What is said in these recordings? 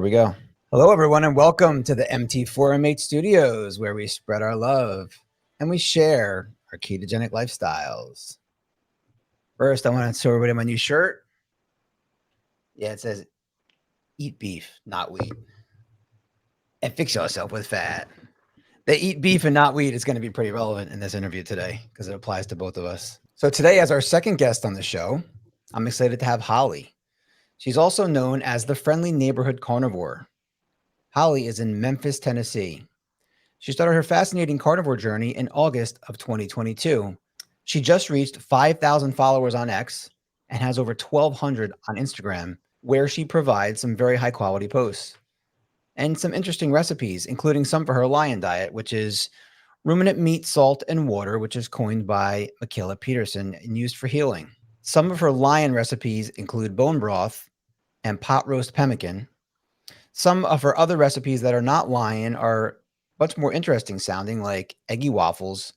Here we go. Hello, everyone, and welcome to the MT4M8 Studios, where we spread our love and we share our ketogenic lifestyles. First, I want to show everybody my new shirt. Yeah, it says, eat beef, not wheat, and fix yourself with fat. The eat beef and not wheat is going to be pretty relevant in this interview today because it applies to both of us. So today, as our second guest on the show, I'm excited to have Holly. She's also known as the Friendly Neighborhood Carnivore. Holly is in Memphis, Tennessee. She started her fascinating carnivore journey in August of 2022. She just reached 5,000 followers on X and has over 1,200 on Instagram, where she provides some very high quality posts and some interesting recipes, including some for her lion diet, which is ruminant meat, salt, and water, which is coined by Michaela Peterson and used for healing. Some of her lion recipes include bone broth and pot roast pemmican. Some of her other recipes that are not lion are much more interesting sounding, like eggy waffles,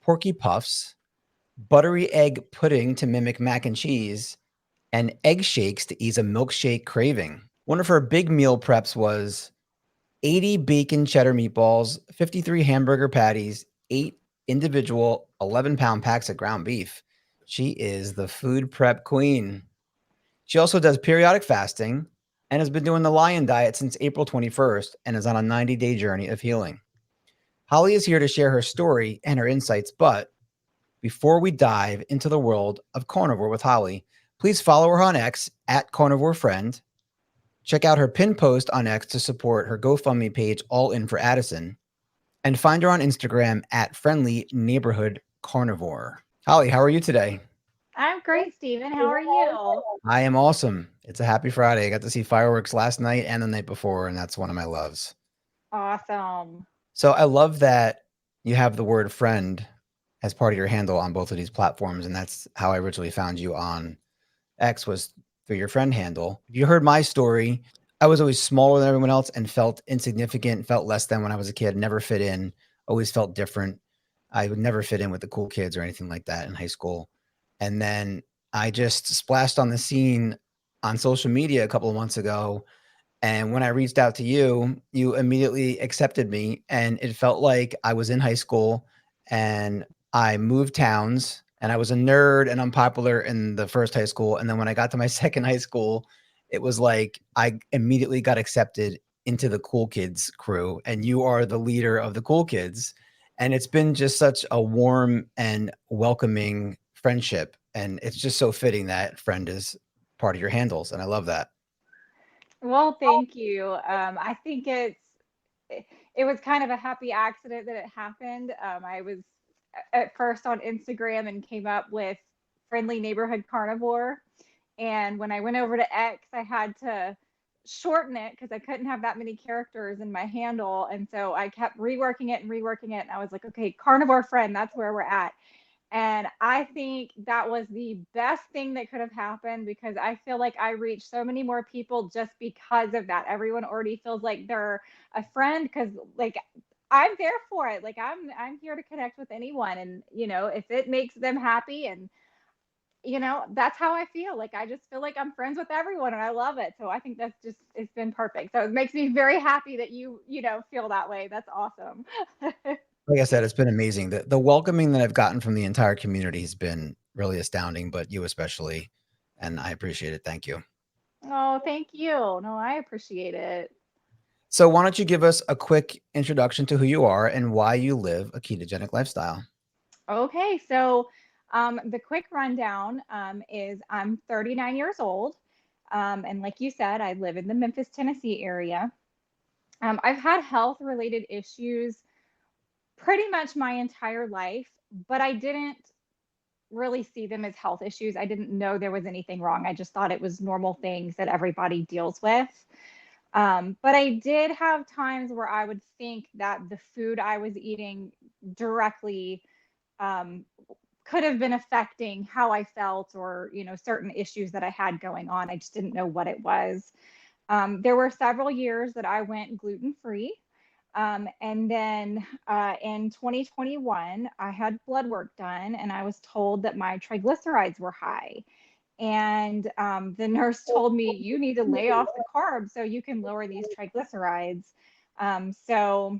porky puffs, buttery egg pudding to mimic mac and cheese, and egg shakes to ease a milkshake craving. One of her big meal preps was 80 bacon cheddar meatballs, 53 hamburger patties, 8 individual 11-pound packs of ground beef. She is the food prep queen. She also does periodic fasting and has been doing the lion diet since April 21st and is on a 90-day journey of healing. Holly is here to share her story and her insights, but before we dive into the world of carnivore with Holly, please follow her on X at Carnivore Friend. Check out her pinned post on X to support her GoFundMe page, All In for Addison, and find her on Instagram at Friendly Neighborhood Carnivore. Holly, how are you today? I'm great, Steven. How are you? I am awesome. It's a happy Friday. I got to see fireworks last night and the night before, and that's one of my loves. Awesome. So I love that you have the word friend as part of your handle on both of these platforms, and that's how I originally found you on X, was through your friend handle. If you heard my story, I was always smaller than everyone else and felt insignificant, felt less than when I was a kid, never fit in, always felt different. I would never fit in with the cool kids or anything like that in high school. And then I just splashed on the scene on social media a couple of months ago. And when I reached out to you, you immediately accepted me. And it felt like I was in high school and I moved towns and I was a nerd and unpopular in the first high school. And then when I got to my second high school, it was like I immediately got accepted into the cool kids crew. And you are the leader of the cool kids. And it's been just such a warm and welcoming friendship. And it's just so fitting that friend is part of your handles. And I love that. Well, thank you. I think it was kind of a happy accident that it happened. I was at first on Instagram and came up with Friendly Neighborhood Carnivore. And when I went over to X, I had to shorten it because I couldn't have that many characters in my handle. And so I kept reworking it and reworking it. And I was like, okay, Carnivore Friend, that's where we're at. And I think that was the best thing that could have happened because I feel like I reached so many more people just because of that. Everyone already feels like they're a friend because like I'm there for it. Like I'm here to connect with anyone and if it makes them happy and that's how I feel. Like I just feel like I'm friends with everyone and I love it. So I think that's just it's been perfect. So it makes me very happy that you feel that way. That's awesome. Like I said, it's been amazing. The welcoming that I've gotten from the entire community has been really astounding, but you especially, and I appreciate it. Thank you. Oh, thank you. No, I appreciate it. So why don't you give us a quick introduction to who you are and why you live a ketogenic lifestyle? Okay, so the quick rundown is I'm 39 years old. And like you said, I live in the Memphis, Tennessee area. I've had health related issues pretty much my entire life, but I didn't really see them as health issues. I didn't know there was anything wrong. I just thought it was normal things that everybody deals with. But I did have times where I would think that the food I was eating directly um, could have been affecting how I felt or, certain issues that I had going on. I just didn't know what it was. There were several years that I went gluten free. And then in 2021, I had blood work done and I was told that my triglycerides were high. And the nurse told me, you need to lay off the carbs so you can lower these triglycerides. So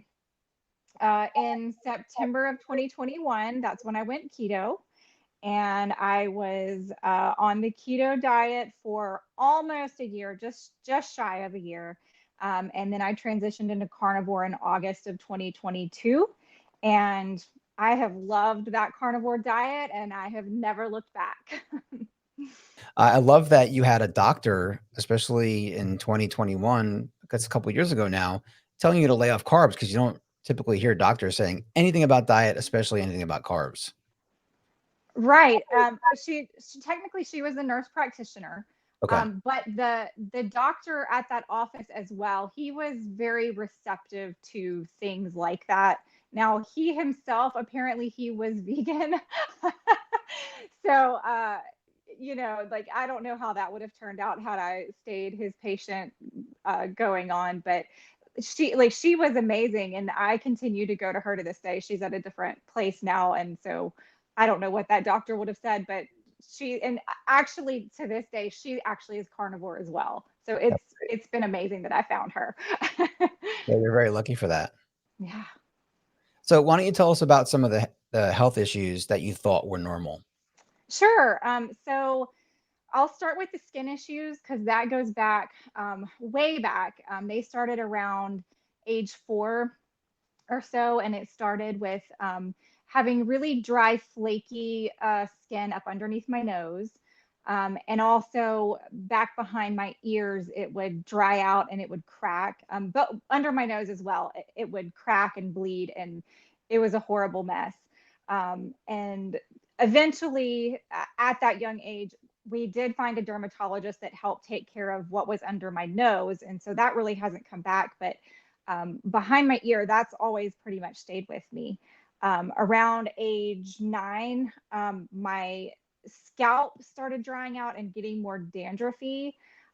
in September of 2021, that's when I went keto. And I was on the keto diet for almost a year, just shy of a year. And then I transitioned into carnivore in August of 2022. And I have loved that carnivore diet and I have never looked back. I love that you had a doctor, especially in 2021, because a couple of years ago now, telling you to lay off carbs because you don't typically hear doctors saying anything about diet, especially anything about carbs. Right. She technically she was a nurse practitioner. Okay. But the doctor at that office as well, he was very receptive to things like that. Now he himself apparently he was vegan. So like I don't know how that would have turned out had I stayed his patient going on, but she was amazing and I continue to go to her to this day. She's at a different place now, and so I don't know what that doctor would have said, but she and actually to this day she actually is carnivore as well. So it's been amazing that I found her. Yeah, you're very lucky for that. Yeah. So why don't you tell us about some of the health issues that you thought were normal? Sure. So I'll start with the skin issues because that goes back way back. They started around age 4 or so, and it started with having really dry, flaky skin up underneath my nose. And also back behind my ears, it would dry out and it would crack. But under my nose as well, it would crack and bleed, and it was a horrible mess. And eventually, at that young age, we did find a dermatologist that helped take care of what was under my nose. And so that really hasn't come back. But behind my ear, that's always pretty much stayed with me. Around age 9, my scalp started drying out and getting more dandruffy.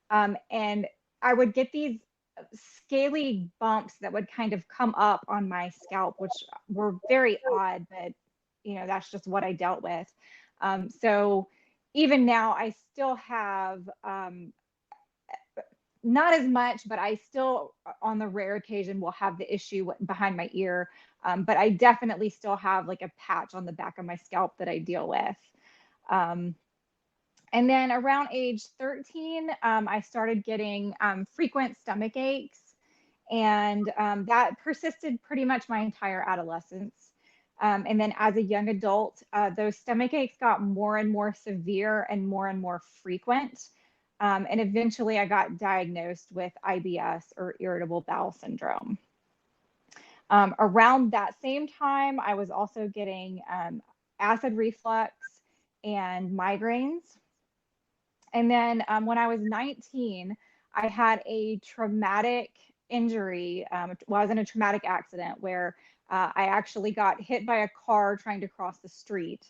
And I would get these scaly bumps that would kind of come up on my scalp, which were very odd, but that's just what I dealt with. So even now, I still have not as much, but I still, on the rare occasion, will have the issue behind my ear. But I definitely still have like a patch on the back of my scalp that I deal with. Um, and then around age 13, I started getting frequent stomach aches. And that persisted pretty much my entire adolescence. And then as a young adult, those stomach aches got more and more severe and more frequent. And eventually I got diagnosed with IBS or irritable bowel syndrome. Around that same time, I was also getting acid reflux and migraines. And then when I was 19, I had a traumatic injury. Well, I was in a traumatic accident where I actually got hit by a car trying to cross the street.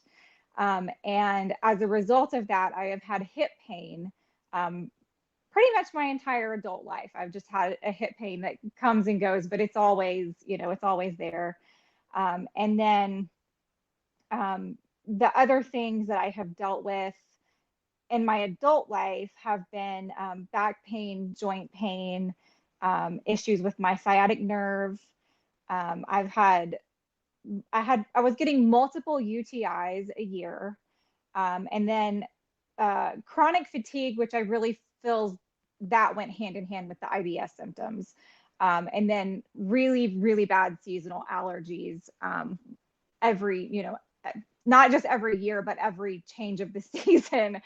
And as a result of that, I have had hip pain pretty much my entire adult life. I've just had a hip pain that comes and goes, but it's always, it's always there. And then the other things that I have dealt with in my adult life have been back pain, joint pain, issues with my sciatic nerve. I've had, I was getting multiple UTIs a year. And then chronic fatigue, which I really feel that went hand in hand with the IBS symptoms. And then really, really bad seasonal allergies every, not just every year, but every change of the season,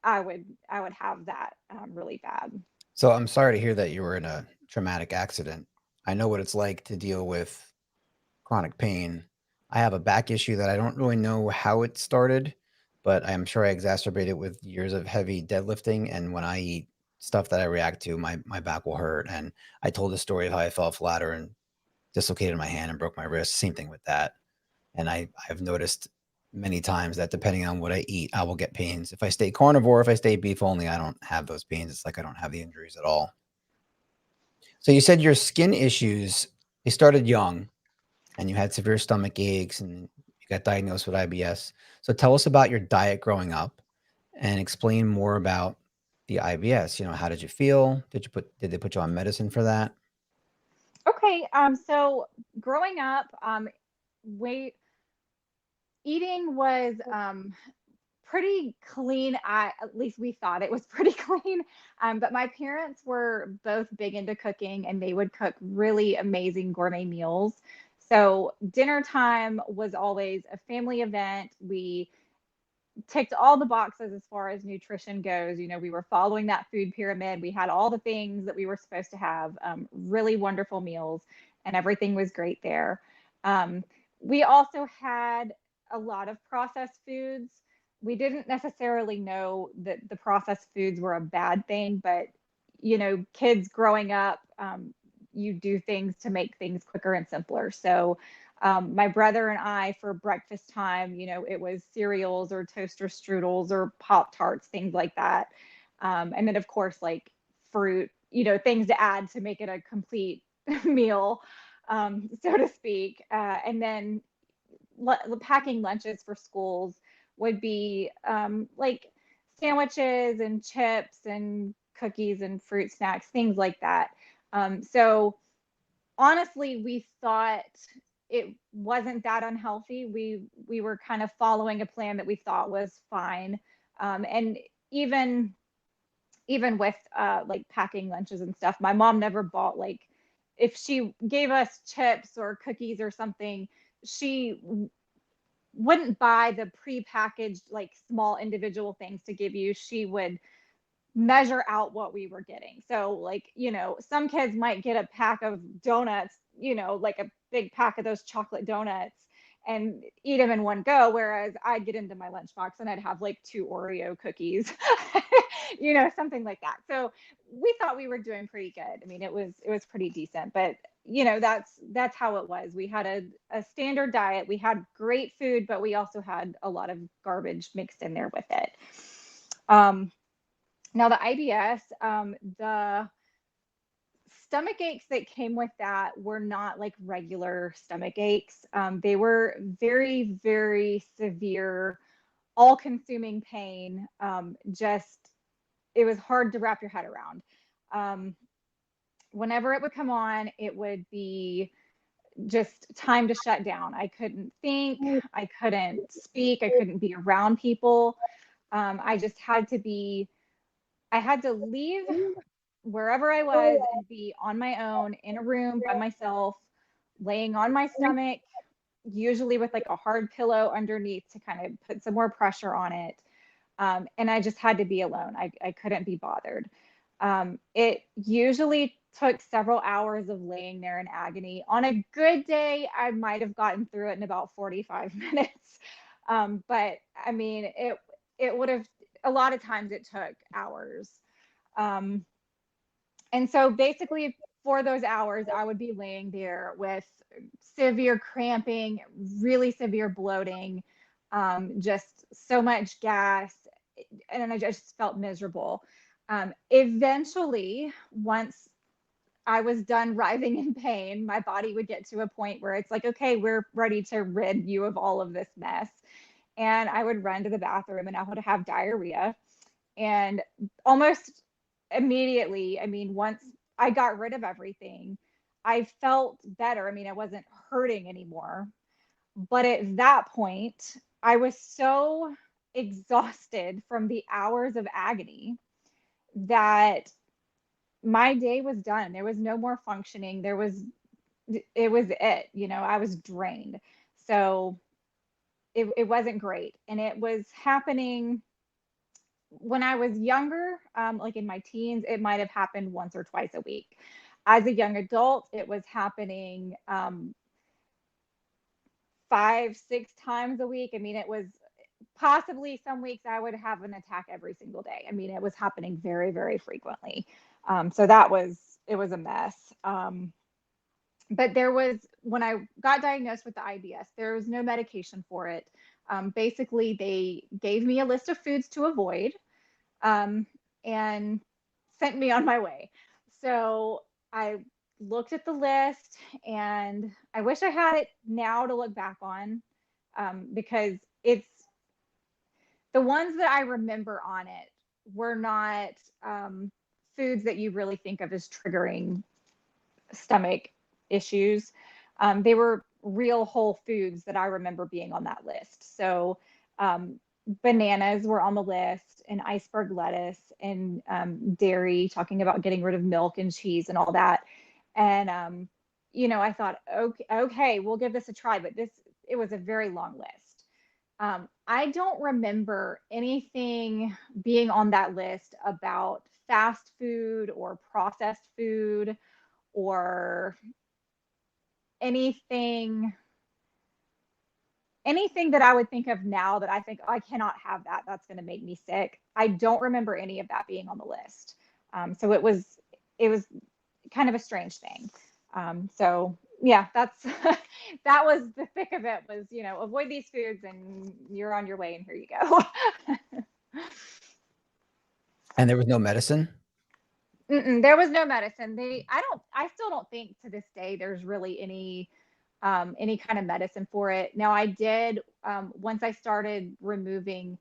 I would have that really bad. So I'm sorry to hear that you were in a traumatic accident. I know what it's like to deal with chronic pain. I have a back issue that I don't really know how it started, but I'm sure I exacerbate it with years of heavy deadlifting. And when I eat stuff that I react to, my back will hurt. And I told the story of how I fell off a ladder and dislocated my hand and broke my wrist. Same thing with that. And I've noticed many times that depending on what I eat, I will get pains. If I stay carnivore, if I stay beef only, I don't have those pains. It's like I don't have the injuries at all. So you said your skin issues, they started young and you had severe stomach aches and you got diagnosed with IBS. So tell us about your diet growing up and explain more about the IBS. How did you feel? Did they put you on medicine for that? Okay. So growing up, weight eating was pretty clean. At least we thought it was pretty clean. But my parents were both big into cooking, and they would cook really amazing gourmet meals. So dinner time was always a family event. We ticked all the boxes as far as nutrition goes. We were following that food pyramid. We had all the things that we were supposed to have, really wonderful meals, and everything was great there. Um, we also had a lot of processed foods. We didn't necessarily know that the processed foods were a bad thing, but kids growing up, you do things to make things quicker and simpler. So my brother and I, for breakfast time, it was cereals or toaster strudels or Pop Tarts, things like that. And then, of course, like fruit, things to add to make it a complete meal, so to speak. And then packing lunches for schools would be like sandwiches and chips and cookies and fruit snacks, things like that. So honestly, we thought it wasn't that unhealthy. We were kind of following a plan that we thought was fine. And even with like packing lunches and stuff, my mom never bought, like, if she gave us chips or cookies or something, she wouldn't buy the pre-packaged like small individual things to give you. She would measure out what we were getting. So like, some kids might get a pack of donuts, like a big pack of those chocolate donuts, and eat them in one go, whereas I'd get into my lunchbox and I'd have like 2 Oreo cookies, something like that. So we thought we were doing pretty good. I mean, it was pretty decent, but that's how it was. We had a standard diet. We had great food, but we also had a lot of garbage mixed in there with it. Now the IBS, the stomach aches that came with that were not like regular stomach aches. They were very, very severe, all-consuming pain. Just it was hard to wrap your head around. Whenever it would come on, it would be just time to shut down. I couldn't think, I couldn't speak, I couldn't be around people. I just had to be I had to leave wherever I was and be on my own in a room by myself, laying on my stomach, usually with like a hard pillow underneath to kind of put some more pressure on it. And I just had to be alone. I couldn't be bothered. It usually took several hours of laying there in agony. On a good day, I might have gotten through it in about 45 minutes. But I mean, it would have, a lot of times it took hours. Um, and so basically, for those hours, I would be laying there with severe cramping, really severe bloating, just so much gas, and I just felt miserable. Eventually, once I was done writhing in pain, my body would get to a point where it's like, okay, we're ready to rid you of all of this mess. And I would run to the bathroom and I would have diarrhea. And almost immediately, I mean, once I got rid of everything, I felt better. I mean, I wasn't hurting anymore. But at that point, I was so exhausted from the hours of agony that my day was done. There was no more functioning. It was it, I was drained. So it wasn't great. And it was happening when I was younger, like in my teens. It might have happened once or twice a week. As a young adult, it was happening 5, 6 times a week. I mean, it was possibly some weeks I would have an attack every single day. I mean, it was happening very, very frequently. So it was a mess. But when I got diagnosed with the IBS, there was no medication for it. Basically, they gave me a list of foods to avoid, and sent me on my way. So I looked at the list, and I wish I had it now to look back on, because the ones that I remember on it were not foods that you really think of as triggering stomach issues. They were real whole foods that I remember being on that list. So bananas were on the list, and iceberg lettuce, and dairy, talking about getting rid of milk and cheese and all that. And I thought, okay, we'll give this a try. But it was a very long list. I don't remember anything being on that list about fast food or processed food or anything that I would think of now that I think, oh, I cannot have that. That's going to make me sick. I don't remember any of that being on the list. So it was kind of a strange thing. So yeah, that's that was the thick of it. Was avoid these foods and you're on your way, and here you go. And there was no medicine? There was no medicine. I still don't think to this day there's really any kind of medicine for it. Now I did, once I started removing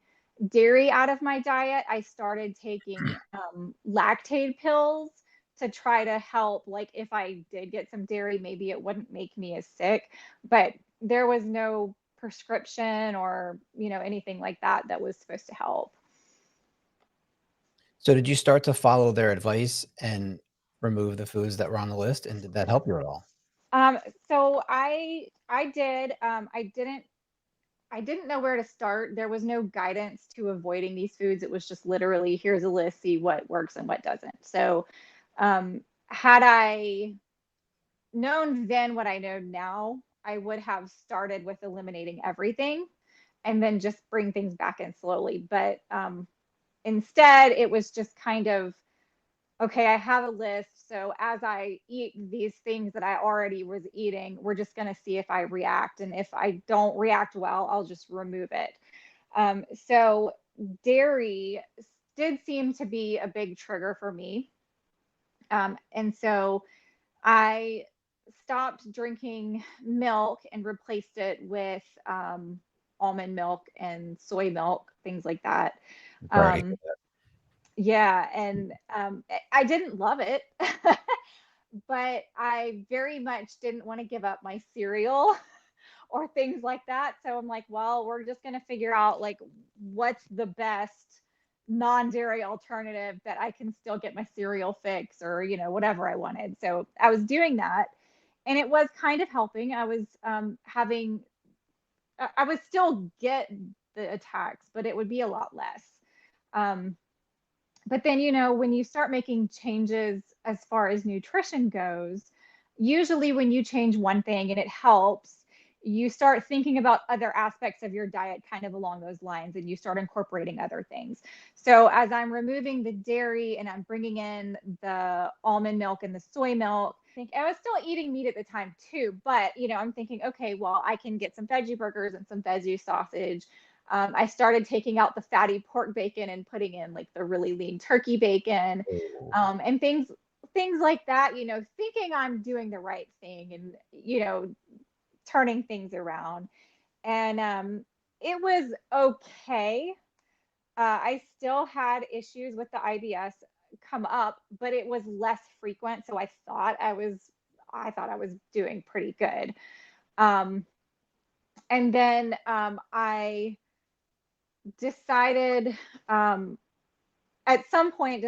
dairy out of my diet, I started taking lactate pills to try to help. Like if I did get some dairy, maybe it wouldn't make me as sick, but there was no prescription or, anything like that that was supposed to help. So did you start to follow their advice and remove the foods that were on the list? And did that help you at all? So I did. I didn't know where to start. There was no guidance to avoiding these foods. It was just literally, here's a list, see what works and what doesn't. So had I known then what I know now, I would have started with eliminating everything and then just bring things back in slowly. But instead, it was just kind of, okay, I have a list. So as I eat these things that I already was eating, we're just going to see if I react. And if I don't react well, I'll just remove it. So dairy did seem to be a big trigger for me. And so I stopped drinking milk and replaced it with almond milk and soy milk, things like that. Sorry. Yeah, and I didn't love it, but I very much didn't want to give up my cereal or things like that. So I'm like, well, we're just going to figure out like what's the best non-dairy alternative that I can still get my cereal fix or, whatever I wanted. So I was doing that, and it was kind of helping. I was I would still get the attacks, but it would be a lot less. But then, when you start making changes as far as nutrition goes, usually when you change one thing and it helps, you start thinking about other aspects of your diet kind of along those lines, and you start incorporating other things. So as I'm removing the dairy and I'm bringing in the almond milk and the soy milk, I was still eating meat at the time too, but I'm thinking, okay, well, I can get some veggie burgers and some veggie sausage. I started taking out the fatty pork bacon and putting in like the really lean turkey bacon, and things like that, thinking I'm doing the right thing and, turning things around. And it was okay. I still had issues with the IBS come up, but it was less frequent. So I thought I was doing pretty good. And then I decided at some point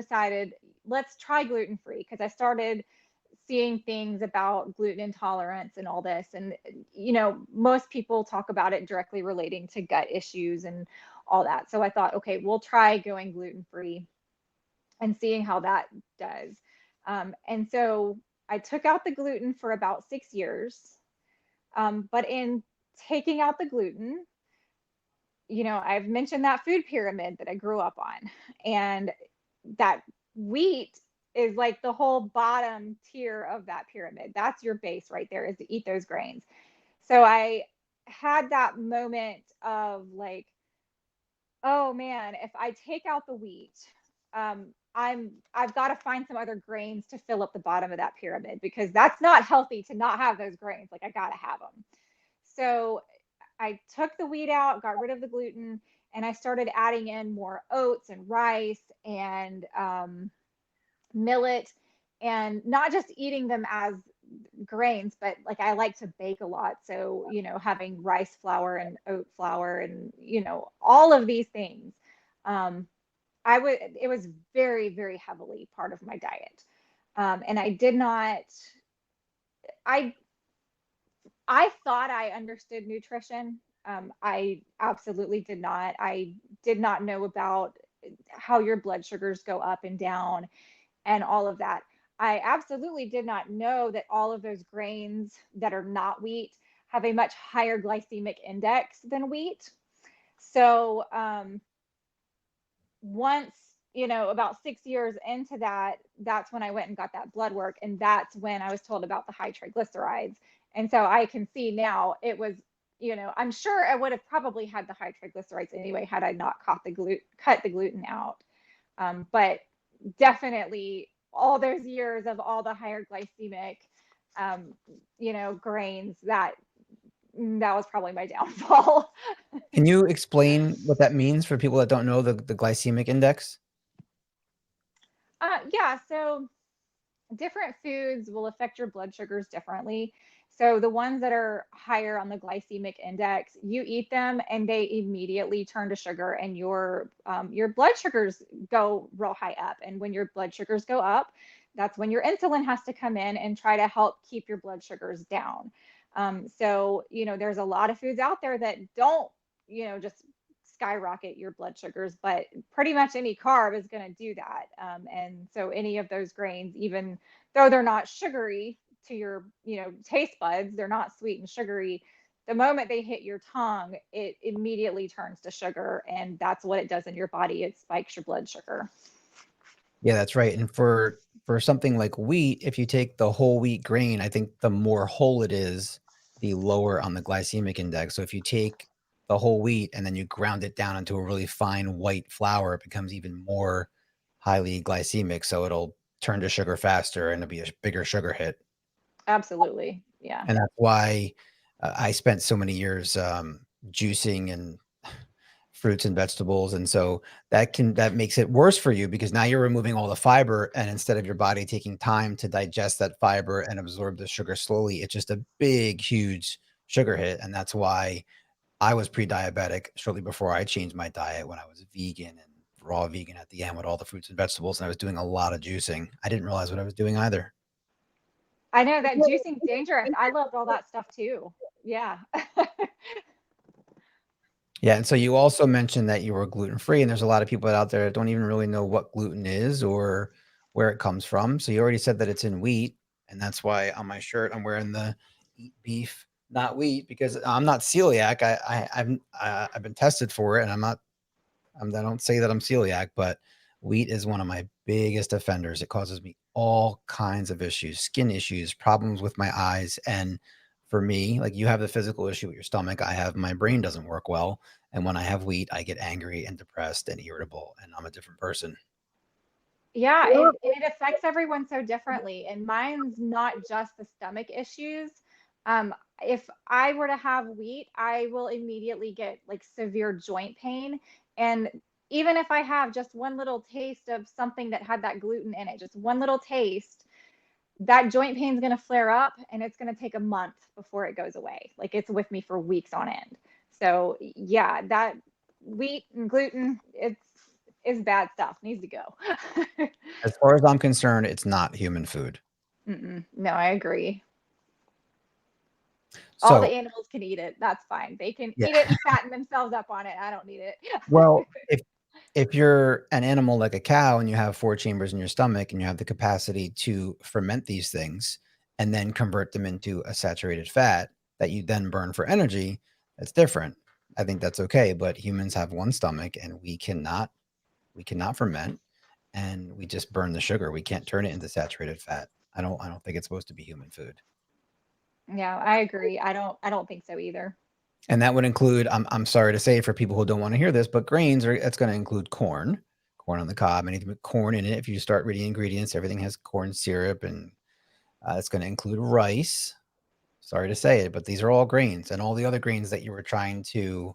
let's try gluten-free, because I started seeing things about gluten intolerance and all this, and most people talk about it directly relating to gut issues and all that. So I thought, okay, we'll try going gluten-free and seeing how that does. And so I took out the gluten for about 6 years, but in taking out the gluten, I've mentioned that food pyramid that I grew up on, and that wheat is like the whole bottom tier of that pyramid. That's your base right there, is to eat those grains. So I had that moment of like, oh man, if I take out the wheat, I've got to find some other grains to fill up the bottom of that pyramid, because that's not healthy to not have those grains. Like I got to have them. So I took the wheat out, got rid of the gluten, and I started adding in more oats and rice and millet, and not just eating them as grains, but like I like to bake a lot. So, having rice flour and oat flour and, all of these things. Um, it was very, very heavily part of my diet. And I did not, I, I thought I understood nutrition. I absolutely did not. I did not know about how your blood sugars go up and down and all of that. I absolutely did not know that all of those grains that are not wheat have a much higher glycemic index than wheat. So once, about 6 years into that, that's when I went and got that blood work. And that's when I was told about the high triglycerides. And so I can see now it was, I'm sure I would have probably had the high triglycerides anyway had I not cut the gluten out. But definitely all those years of all the higher glycemic, grains, that was probably my downfall. Can you explain what that means for people that don't know the glycemic index? Yeah, so different foods will affect your blood sugars differently. So the ones that are higher on the glycemic index, you eat them and they immediately turn to sugar, and your blood sugars go real high up. And when your blood sugars go up, that's when your insulin has to come in and try to help keep your blood sugars down. So there's a lot of foods out there that don't just skyrocket your blood sugars, but pretty much any carb is going to do that. And so any of those grains, even though they're not sugary to your taste buds, they're not sweet and sugary, the moment they hit your tongue, it immediately turns to sugar, and that's what it does in your body. It spikes your blood sugar. Yeah, that's right. And for something like wheat, if you take the whole wheat grain, I think the more whole it is, the lower on the glycemic index. So if you take the whole wheat and then you ground it down into a really fine white flour, it becomes even more highly glycemic. So it'll turn to sugar faster and it'll be a bigger sugar hit. Absolutely. Yeah. And that's why I spent so many years juicing and fruits and vegetables. And so that makes it worse for you because now you're removing all the fiber, and instead of your body taking time to digest that fiber and absorb the sugar slowly, it's just a big, huge sugar hit. And that's why I was pre-diabetic shortly before I changed my diet, when I was vegan and raw vegan at the end with all the fruits and vegetables. And I was doing a lot of juicing. I didn't realize what I was doing either. I know that juicing's dangerous. I loved all that stuff too. Yeah. Yeah, and so you also mentioned that you were gluten-free, and there's a lot of people out there that don't even really know what gluten is or where it comes from. So you already said that it's in wheat, and that's why on my shirt I'm wearing the "Eat beef, not wheat," because I'm not celiac. I've been tested for it, and I don't say that I'm celiac, but wheat is one of my biggest offenders. It causes me all kinds of issues, skin issues, problems with my eyes. And for me, like you have the physical issue with your stomach, I have my brain doesn't work well. And when I have wheat, I get angry and depressed and irritable, and I'm a different person. Yeah, it affects everyone so differently. And mine's not just the stomach issues. If I were to have wheat, I will immediately get like severe joint pain. And even if I have just one little taste of something that had that gluten in it, just one little taste, that joint pain is going to flare up, and it's going to take a month before it goes away. Like it's with me for weeks on end. So yeah, that wheat and gluten, it's bad stuff. Needs to go. As far as I'm concerned, it's not human food. No, I agree. All the So, animals can eat it. That's fine. They can yeah. eat it and fatten themselves up on it. I don't need it. Well, if you're an animal like a cow and you have 4 chambers in your stomach and you have the capacity to ferment these things and then convert them into a saturated fat that you then burn for energy, that's different. I think that's okay, but humans have one stomach and we cannot ferment, and we just burn the sugar. We can't turn it into saturated fat. I don't think it's supposed to be human food. Yeah, I agree. I don't think so either. And that would include, I'm sorry to say for people who don't want to hear this, but grains it's going to include corn on the cob, anything with corn in it. If you start reading ingredients, everything has corn syrup, and it's going to include rice. Sorry to say it, but these are all grains, and all the other grains that you were trying to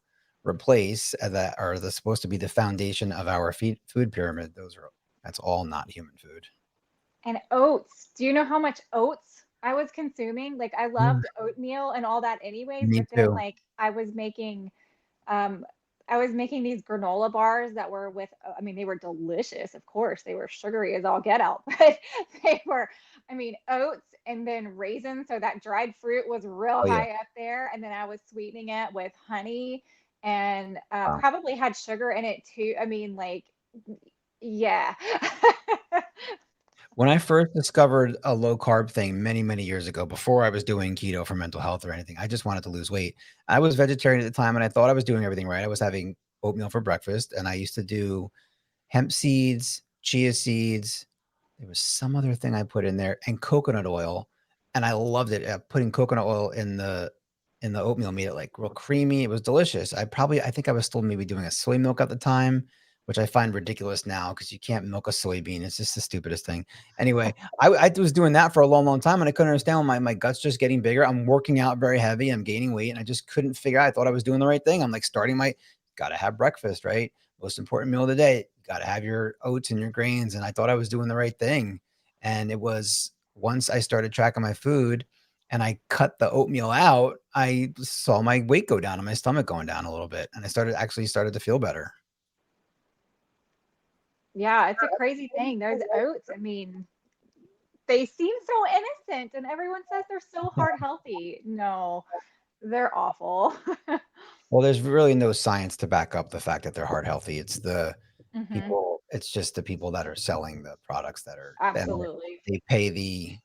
replace that are supposed to be the foundation of our food pyramid, that's all not human food. And oats. Do you know how much oats I was consuming? Like I Mm. loved oatmeal and all that anyways, Me but then too. like um I was making these granola bars that were with I mean they were delicious, of course. They were sugary as all get out, but they were I mean oats and then raisins, so that dried fruit was real Oh yeah. high up there and then I was sweetening it with honey and Wow. probably had sugar in it too. I mean like yeah. When I first discovered a low carb thing many, many years ago, before I was doing keto for mental health or anything, I just wanted to lose weight. I was vegetarian at the time and I thought I was doing everything right. I was having oatmeal for breakfast and I used to do hemp seeds, chia seeds. There was some other thing I put in there and coconut oil, and I loved it. Putting coconut oil in the oatmeal made it like real creamy. It was delicious. I think I was still maybe doing a soy milk at the time, which I find ridiculous now because you can't milk a soybean. It's just the stupidest thing. Anyway, I was doing that for a long, long time, and I couldn't understand why my gut's just getting bigger. I'm working out very heavy. I'm gaining weight, and I just couldn't figure out. I thought I was doing the right thing. I'm like got to have breakfast, right? Most important meal of the day. Got to have your oats and your grains. And I thought I was doing the right thing. And it was once I started tracking my food and I cut the oatmeal out, I saw my weight go down and my stomach going down a little bit. And I started to feel better. Yeah, it's a crazy thing. Those oats, I mean, they seem so innocent, and everyone says they're so heart healthy. No, they're awful. Well, there's really no science to back up the fact that they're heart healthy. Hmm. It's just the people that are selling the products and Absolutely. they pay the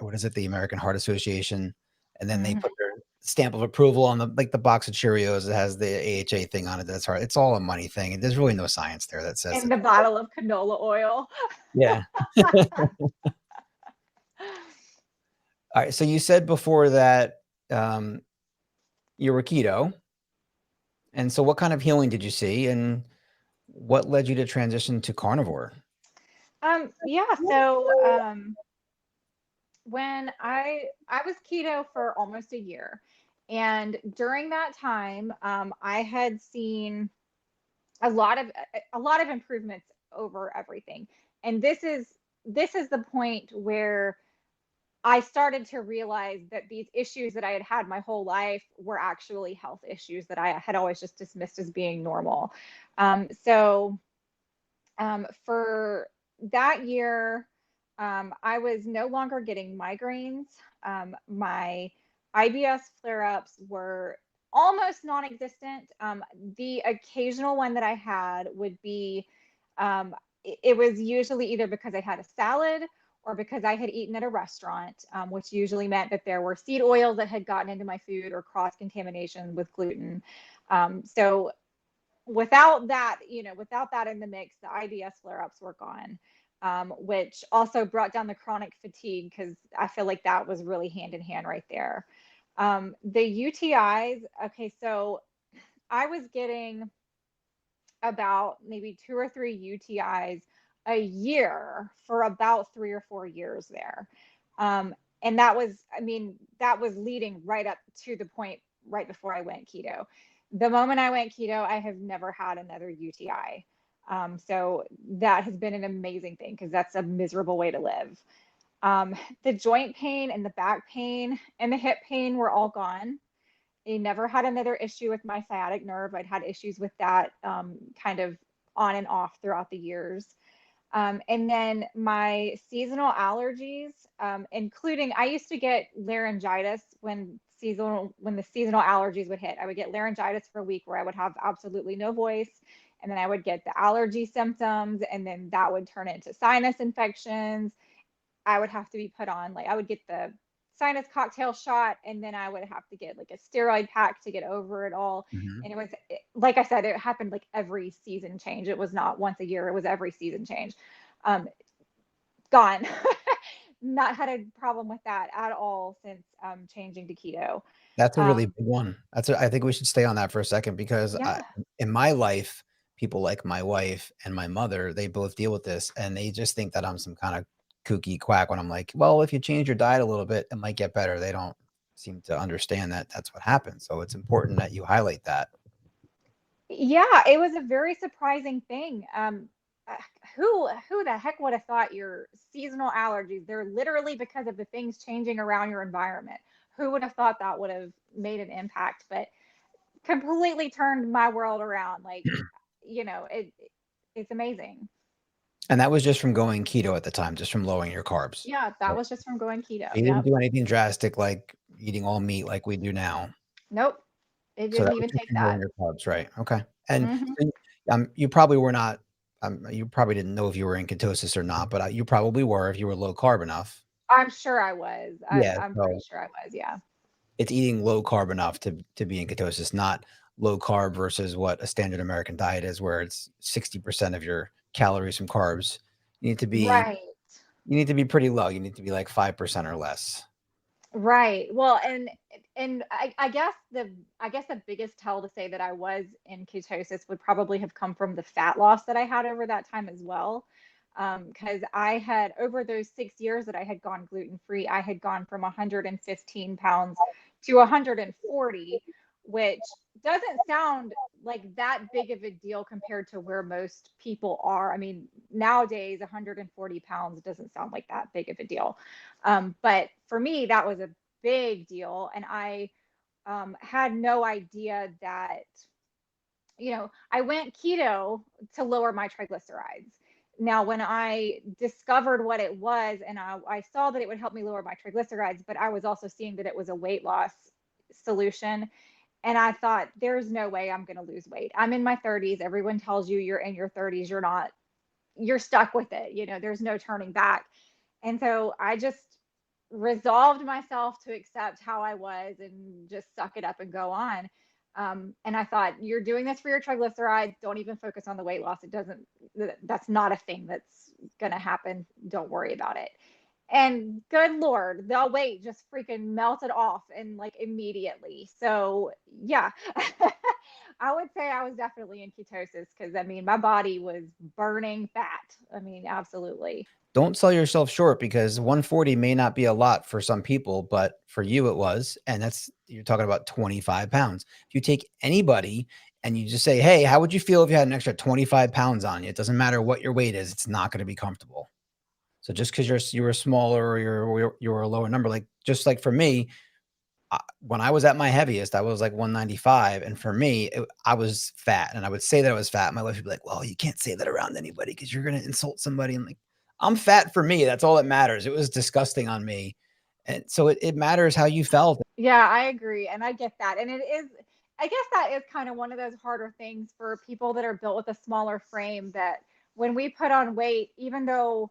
what is it, the American Heart Association, and then they Hmm. put their stamp of approval on the box of Cheerios that has the AHA thing on it. That's hard. It's all a money thing. And there's really no science there that says And that. the bottle of canola oil. Yeah. All right. So you said before that um, you were keto. And so what kind of healing did you see? And what led you to transition to carnivore? Yeah, so when I was keto for almost a year, and during that time, I had seen a lot of improvements over everything. And this is the point where I started to realize that these issues that I had had my whole life were actually health issues that I had always just dismissed as being normal. For that year, I was no longer getting migraines. My IBS flare ups were almost non existent. The occasional one that I had would be, it was usually either because I had a salad or because I had eaten at a restaurant, which usually meant that there were seed oils that had gotten into my food or cross contamination with gluten. So without that in the mix, the IBS flare ups were gone, which also brought down the chronic fatigue because I feel like that was really hand in hand right there. The UTIs, okay, so I was getting about maybe 2 or 3 UTIs a year for about 3 or 4 years there. And that was, I mean, that was leading right up to the point right before I went keto. The moment I went keto, I have never had another UTI. So that has been an amazing thing because that's a miserable way to live. The joint pain and the back pain and the hip pain were all gone. I never had another issue with my sciatic nerve. I'd had issues with that kind of on and off throughout the years. And then my seasonal allergies, including I used to get laryngitis when the seasonal allergies would hit. I would get laryngitis for a week where I would have absolutely no voice, and then I would get the allergy symptoms, and then that would turn into sinus infections. I would have to be put on like I would get the sinus cocktail shot and then I would have to get like a steroid pack to get over it all. Mhm. And like I said, it happened like every season change. It was not once a year, it was every season change. Um, Gone. Not had a problem with that at all since changing to keto. That's a really Um, big one. I think we should stay on that for a second because yeah. in my life, people like my wife and my mother, they both deal with this and they just think that I'm some kind of kooky quack when I'm like, well, if you change your diet a little bit, it might get better. They don't seem to understand that that's what happens. So it's important that you highlight that. Yeah, it was a very surprising thing. Uh, who the heck would have thought your seasonal allergies, they're literally because of the things changing around your environment. Who would have thought that would have made an impact? But completely turned my world around. Like, it's amazing. And that was just from going keto at the time, just from lowering your carbs. Yeah, that Right. was just from going keto. You didn't Yep. do anything drastic like eating all meat like we do now. Nope. It So didn't that was even just take from lowering that. your carbs, right? Okay. And Hmm. so you probably were not, you probably didn't know if you were in ketosis or not, but you probably were if you were low carb enough. I'm sure I was. I'm Yeah. I'm pretty So sure I was. Yeah. it's eating low carb enough to be in ketosis, not low carb versus what a standard American diet is, where it's 60% of your calories from carbs. You need to be Right. you need to be pretty low. You need to be like 5% or less. Right. Well, and I guess the biggest tell to say that I was in ketosis would probably have come from the fat loss that I had over that time as well. Because I had, over those 6 years that I had gone gluten free, I had gone from 115 pounds to 140, which doesn't sound like that big of a deal compared to where most people are. I mean, nowadays 140 pounds doesn't sound like that big of a deal. But for me, that was a big deal. And I had no idea that, I went keto to lower my triglycerides. Now, when I discovered what it was, and I saw that it would help me lower my triglycerides, but I was also seeing that it was a weight loss solution. And I thought, there's no way I'm going to lose weight. I'm in my 30s. Everyone tells you you're in your 30s, you're not, you're stuck with it. There's no turning back. And so I just resolved myself to accept how I was and just suck it up and go on. And I thought, you're doing this for your triglycerides. Don't even focus on the weight loss. That's not a thing that's going to happen. Don't worry about it. And good Lord, the weight just freaking melted off and like immediately. So, yeah, I would say I was definitely in ketosis because I mean, my body was burning fat. I mean, absolutely. Don't sell yourself short because 140 may not be a lot for some people, but for you it was. And you're talking about 25 pounds. If you take anybody and you just say, hey, how would you feel if you had an extra 25 pounds on you? It doesn't matter what your weight is, it's not going to be comfortable. So just because you were smaller or you're a lower number, like just like for me, when I was at my heaviest, I was like 195. And for me, I was fat. And I would say that I was fat. My wife would be like, well, you can't say that around anybody because you're going to insult somebody. And like, I'm fat for me. That's all that matters. It was disgusting on me. And so it matters how you felt. Yeah, I agree. And I get that. And I guess that is kind of one of those harder things for people that are built with a smaller frame, that when we put on weight, even though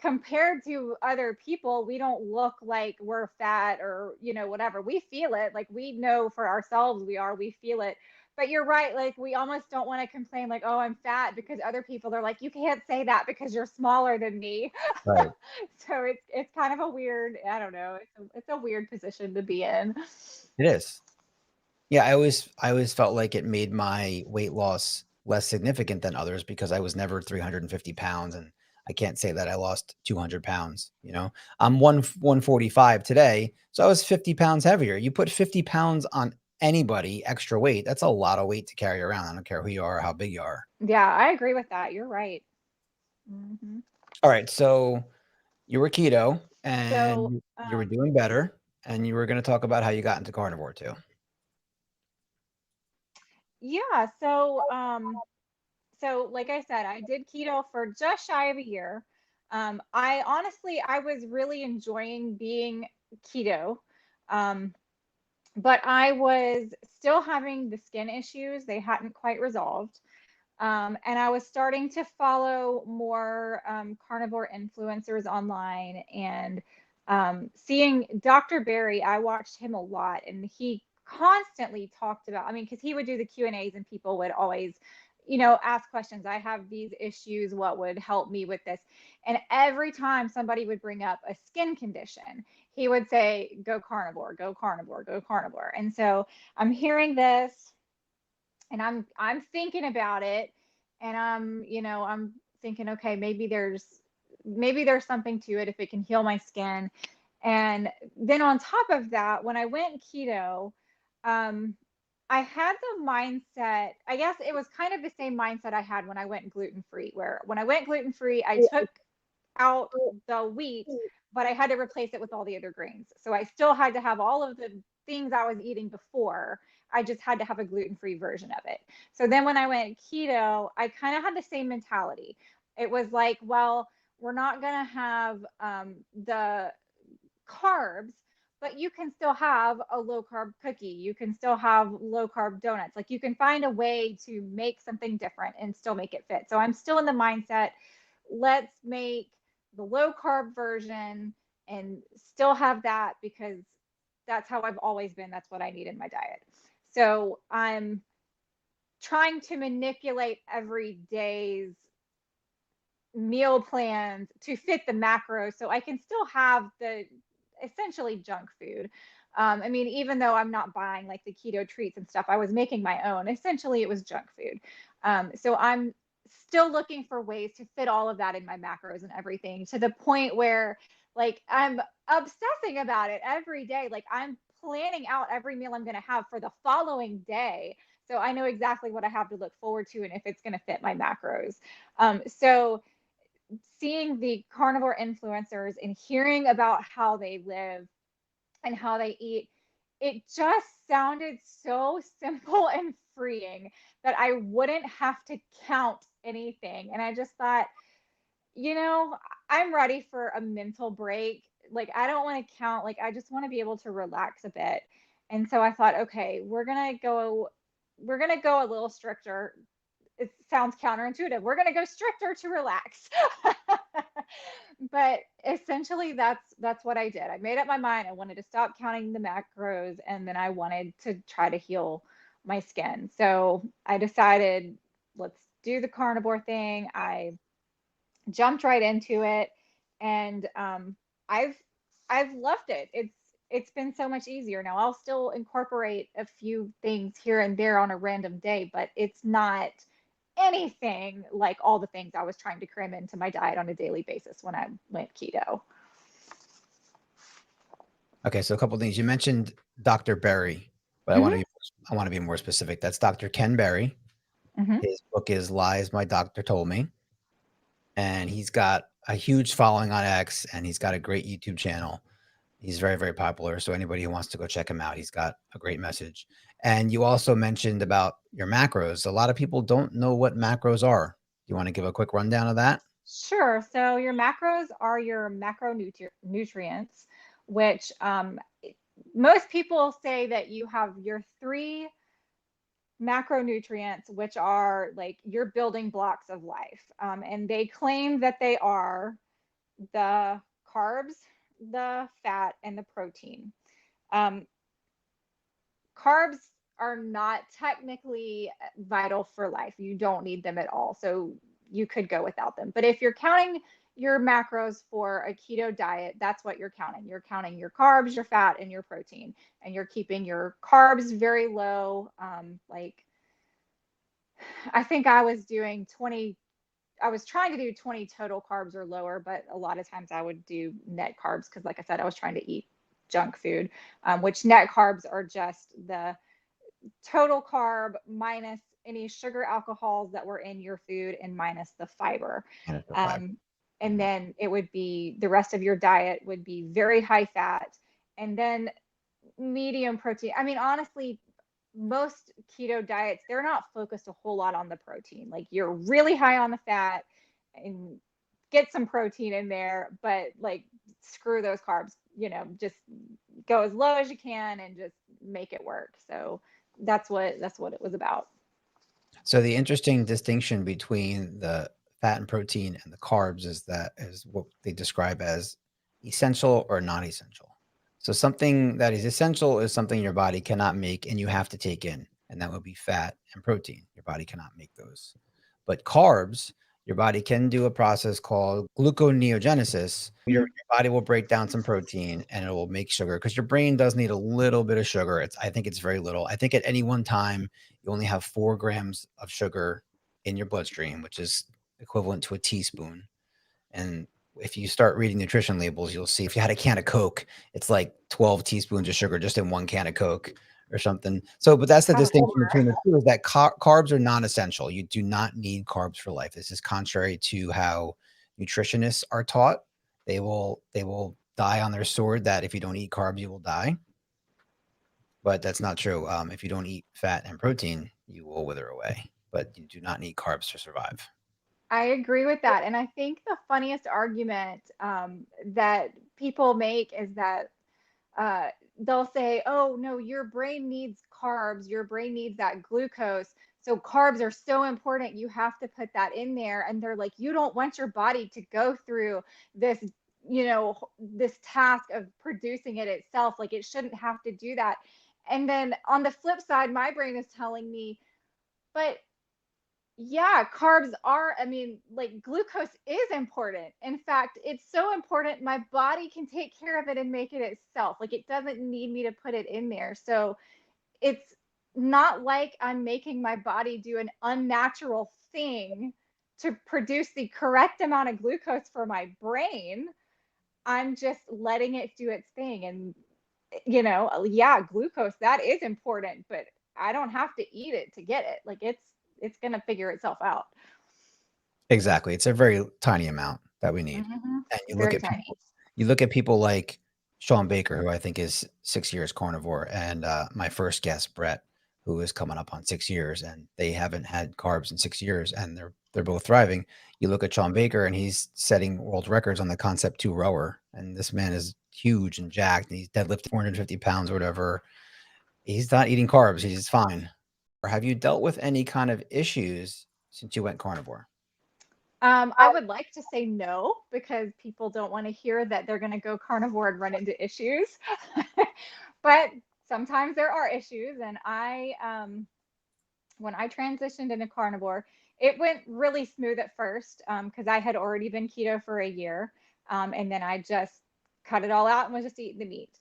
compared to other people, we don't look like we're fat or, whatever. We feel it. Like we know for ourselves we feel it. But you're right. Like we almost don't want to complain like, oh, I'm fat, because other people are like, you can't say that because you're smaller than me. Right. So it's kind of a weird, I don't know, it's a weird position to be in. It is. Yeah, I always felt like it made my weight loss less significant than others because I was never 350 pounds, and I can't say that I lost 200 pounds, you know? I'm 145 today, so I was 50 pounds heavier. You put 50 pounds on anybody extra weight, that's a lot of weight to carry around. I don't care who you are or how big you are. Yeah, I agree with that. You're right. Hmm. All right, so you were keto and So, you were doing better, and you were gonna talk about how you got into carnivore too. yeah, so like I said, I did keto for just shy of a year. I was really enjoying being keto. Um, but I was still having the skin issues. They hadn't quite resolved. And I was starting to follow more carnivore influencers online, and seeing Dr. Barry. I watched him a lot, and he constantly talked about, I mean, because he would do the Q&As and people would always, ask questions. I have these issues. What would help me with this? And every time somebody would bring up a skin condition, he would say, go carnivore, go carnivore, go carnivore. And so I'm hearing this, and I'm thinking about it, and I'm thinking, okay, maybe there's something to it if it can heal my skin. And then on top of that, when I went keto, um I had the mindset, I guess it was kind of the same mindset I had when I went gluten free, where when I went gluten free, I took out the wheat, but I had to replace it with all the other grains. So I still had to have all of the things I was eating before. I just had to have a gluten free version of it. So then when I went keto, I kind of had the same mentality. It was like, well, we're not going to have the carbs, but you can still have a low carb cookie. You can still have low carb donuts. Like you can find a way to make something different and still make it fit. So I'm still in the mindset, let's make the low carb version and still have that because that's how I've always been. That's what I need in my diet. So I'm trying to manipulate every day's meal plans to fit the macros so I can still have the essentially junk food. I mean, even though I'm not buying like the keto treats and stuff, I was making my own. Essentially, it was junk food. So I'm still looking for ways to fit all of that in my macros and everything to the point where like I'm obsessing about it every day. Like I'm planning out every meal I'm going to have for the following day. So I know exactly what I have to look forward to and if it's going to fit my macros. So seeing the carnivore influencers and hearing about how they live and how they eat, it just sounded so simple and freeing that I wouldn't have to count anything. And I just thought, you know, I'm ready for a mental break. Like, I don't want to count, like, I just want to be able to relax a bit. And so I thought, okay, we're going to go a little stricter. It sounds counterintuitive. We're going to go stricter to relax. But essentially that's what I did. I made up my mind. I wanted to stop counting the macros and then I wanted to try to heal my skin. So I decided let's do the carnivore thing. I jumped right into it and I've I've loved it. It's been so much easier now. I'll still incorporate a few things here and there on a random day, but it's not anything like all the things I was trying to cram into my diet on a daily basis when I went keto. Okay, so a couple things. You mentioned Dr. Berry, but Hmm. I want to be more specific. That's Dr. Ken Berry. Hmm. His book is Lies My Doctor Told Me, and he's got a huge following on X, and he's got a great YouTube channel. He's very, very popular. So anybody who wants to go check him out, he's got a great message. And you also mentioned about your macros. A lot of people don't know what macros are. Do you want to give a quick rundown of that? Sure. So your macros are your macronutrients, which most people say that you have your three macronutrients, which are like your building blocks of life. And they claim that they are the carbs, the fat, and the protein. Um, Carbs are not technically vital for life. You don't need them at all. So you could go without them. But if you're counting your macros for a keto diet, that's what you're counting. You're counting your carbs, your fat, and your protein. And you're keeping your carbs very low. Like I think I was doing 20, I was trying to do 20 total carbs or lower, but a lot of times I would do net carbs because, like I said, I was trying to eat junk food, which net carbs are just the total carb minus any sugar alcohols that were in your food and minus the fiber. And it's the five. Um, and Mhm. then it would be the rest of your diet would be very high fat and then medium protein. I mean, honestly, most keto diets, they're not focused a whole lot on the protein. Like you're really high on the fat and get some protein in there, but like screw those carbs, just go as low as you can and just make it work. So that's what it was about. So the interesting distinction between the fat and protein and the carbs is what they describe as essential or non-essential. So something that is essential is something your body cannot make and you have to take in, and that would be fat and protein. Your body cannot make those. But carbs, your body can do a process called gluconeogenesis. Your body will break down some protein and it will make sugar because your brain does need a little bit of sugar. I think it's very little. I think at any one time you only have 4 grams of sugar in your bloodstream, which is equivalent to a teaspoon. And if you start reading nutrition labels, you'll see if you had a can of Coke, it's like 12 teaspoons of sugar just in one can of Coke, or something. So, but that's the distinction Carnivore. between the two, is that carbs are non-essential. You do not need carbs for life. This is contrary to how nutritionists are taught. They will die on their sword that if you don't eat carbs, you will die. But that's not true. If you don't eat fat and protein, you will wither away. But you do not need carbs to survive. I agree with that. And I think the funniest argument that people make is that uh, they'll say, oh, no, your brain needs carbs. Your brain needs that glucose. So carbs are so important. You have to put that in there. And they're like, you don't want your body to go through this, this task of producing it itself. Like it shouldn't have to do that. And then on the flip side, my brain is telling me, but yeah, carbs are, I mean, like glucose is important. In fact, it's so important, my body can take care of it and make it itself. Like it doesn't need me to put it in there. So it's not like I'm making my body do an unnatural thing to produce the correct amount of glucose for my brain. I'm just letting it do its thing. And, yeah, glucose, that is important, but I don't have to eat it to get it. Like it's going to figure itself out. Exactly. It's a very tiny amount that we need. Hmm. And Very tiny. you look at people like Sean Baker, who I think is 6 years carnivore, and my first guest, Brett, who is coming up on 6 years, and they haven't had carbs in 6 years, and they're both thriving. You look at Sean Baker, and he's setting world records on the Concept 2 rower, and this man is huge and jacked, and he's deadlifting 450 pounds or whatever. He's not eating carbs. He's fine. Or have you dealt with any kind of issues since you went carnivore? I would like to say no, because people don't want to hear that they're going to go carnivore and run into issues. But sometimes there are issues. And when I transitioned into carnivore, it went really smooth at first because I had already been keto for a year. And then I just cut it all out and was just eating the meat.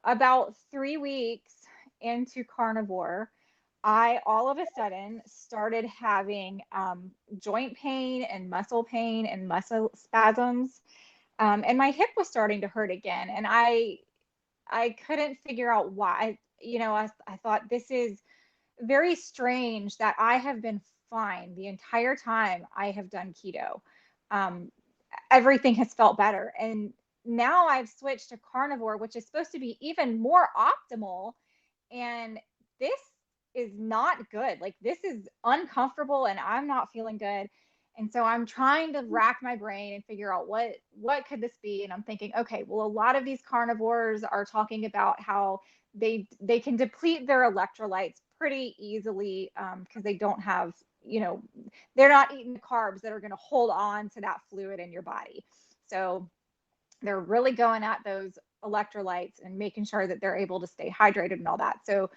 About 3 weeks into carnivore, I all of a sudden started having joint pain and muscle spasms. And my hip was starting to hurt again. And I couldn't figure out why. I thought this is very strange that I have been fine the entire time I have done keto. Um, Everything has felt better. And now I've switched to carnivore, which is supposed to be even more optimal. And this is not good. Like this is uncomfortable and I'm not feeling good. And so I'm trying to rack my brain and figure out what could this be. And I'm thinking, okay, well, a lot of these carnivores are talking about how they can deplete their electrolytes pretty easily because they don't have, they're not eating the carbs that are going to hold on to that fluid in your body. So they're really going at those electrolytes and making sure that they're able to stay hydrated and all that. So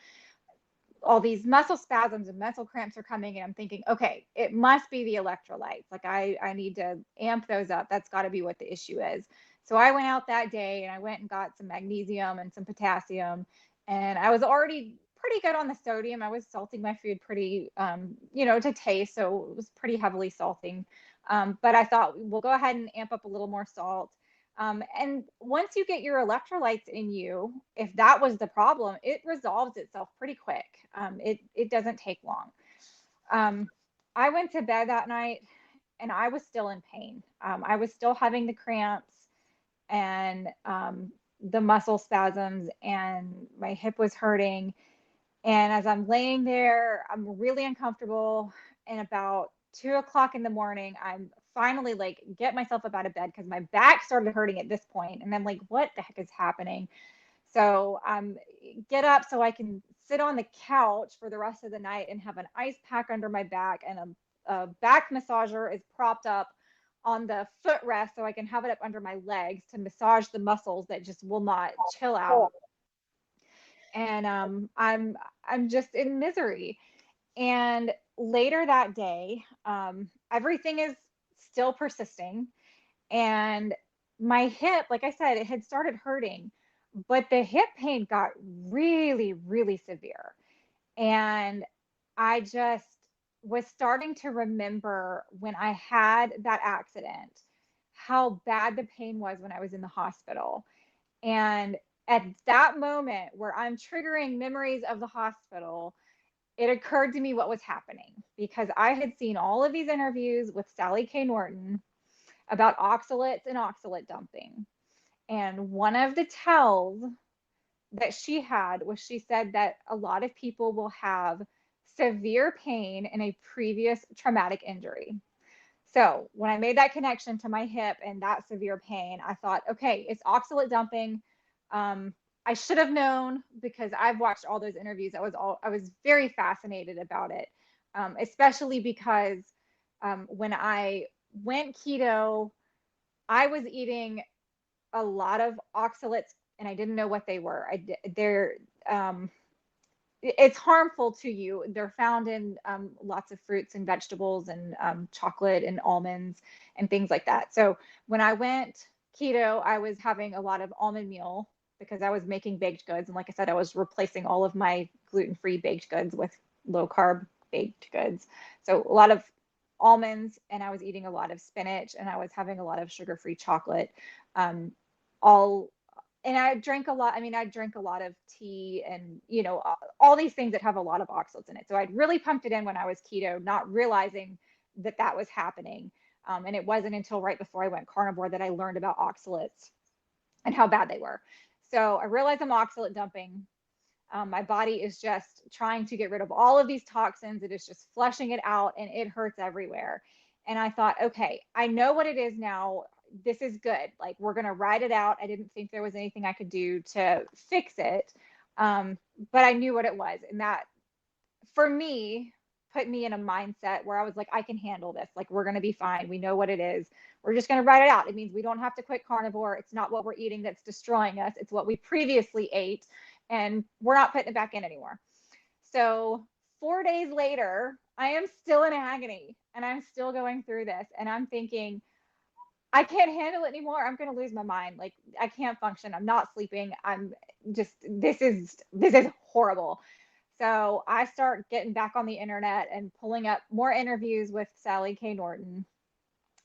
all these muscle spasms and muscle cramps are coming, and I'm thinking, okay, it must be the electrolytes. Like I need to amp those up. That's got to be what the issue is. So I went out that day and I went and got some magnesium and some potassium, and I was already pretty good on the sodium. I was salting my food pretty, to taste, so it was pretty heavily salting. But I thought we'll go ahead and amp up a little more salt. And once you get your electrolytes in you, if that was the problem, it resolves itself pretty quick. It doesn't take long. Um, I went to bed that night and I was still in pain. I was still having the cramps and the muscle spasms, and my hip was hurting. And as I'm laying there, I'm really uncomfortable. And about 2 o'clock in the morning, I'm finally like get myself up out of bed because my back started hurting at this point. And I'm like, what the heck is happening? So get up so I can sit on the couch for the rest of the night and have an ice pack under my back, and a back massager is propped up on the footrest so I can have it up under my legs to massage the muscles that just will not chill out. And I'm just in misery. And later that day, everything is still persisting. And my hip, like I said, it had started hurting, but the hip pain got really, really severe. And I just was starting to remember when I had that accident, how bad the pain was when I was in the hospital. And At that moment where I'm triggering memories of the hospital, it occurred to me what was happening, because I had seen all of these interviews with Sally K. Norton about oxalates and oxalate dumping. And one of the tells that she had was, she said that a lot of people will have severe pain in a previous traumatic injury. So when I made that connection to my hip and that severe pain, I thought, okay, it's oxalate dumping. I should have known, because I've watched all those interviews. I was very fascinated about it, especially because when I went keto, I was eating a lot of oxalates and I didn't know what they were. They're it's harmful to you. They're found in lots of fruits and vegetables and chocolate and almonds and things like that. So when I went keto, I was having a lot of almond meal because I was making baked goods. And like I said, I was replacing all of my gluten-free baked goods with low carb baked goods. So a lot of almonds, and I was eating a lot of spinach, and I was having a lot of sugar-free chocolate. All and I drank a lot. I mean, I drank a lot of tea and, all these things that have a lot of oxalates in it. So I'd really pumped it in when I was keto, not realizing that that was happening. And it wasn't until right before I went carnivore that I learned about oxalates and how bad they were. So I realized I'm oxalate dumping. My body is just trying to get rid of all of these toxins. It is just flushing it out, and it hurts everywhere. And I thought, okay, I know what it is now. This is good. Like, we're going to ride it out. I didn't think there was anything I could do to fix it. But I knew what it was. And that, for me, put me in a mindset where I was like, I can handle this. Like, we're going to be fine. We know what it is. We're just going to ride it out. It means we don't have to quit carnivore. It's not what we're eating that's destroying us. It's what we previously ate, and we're not putting it back in anymore. So 4 days later, I am still in agony and I'm still going through this. And I'm thinking, I can't handle it anymore. I'm going to lose my mind. Like, I can't function. I'm not sleeping. I'm just, this is horrible. So I start getting back on the internet and pulling up more interviews with Sally K. Norton.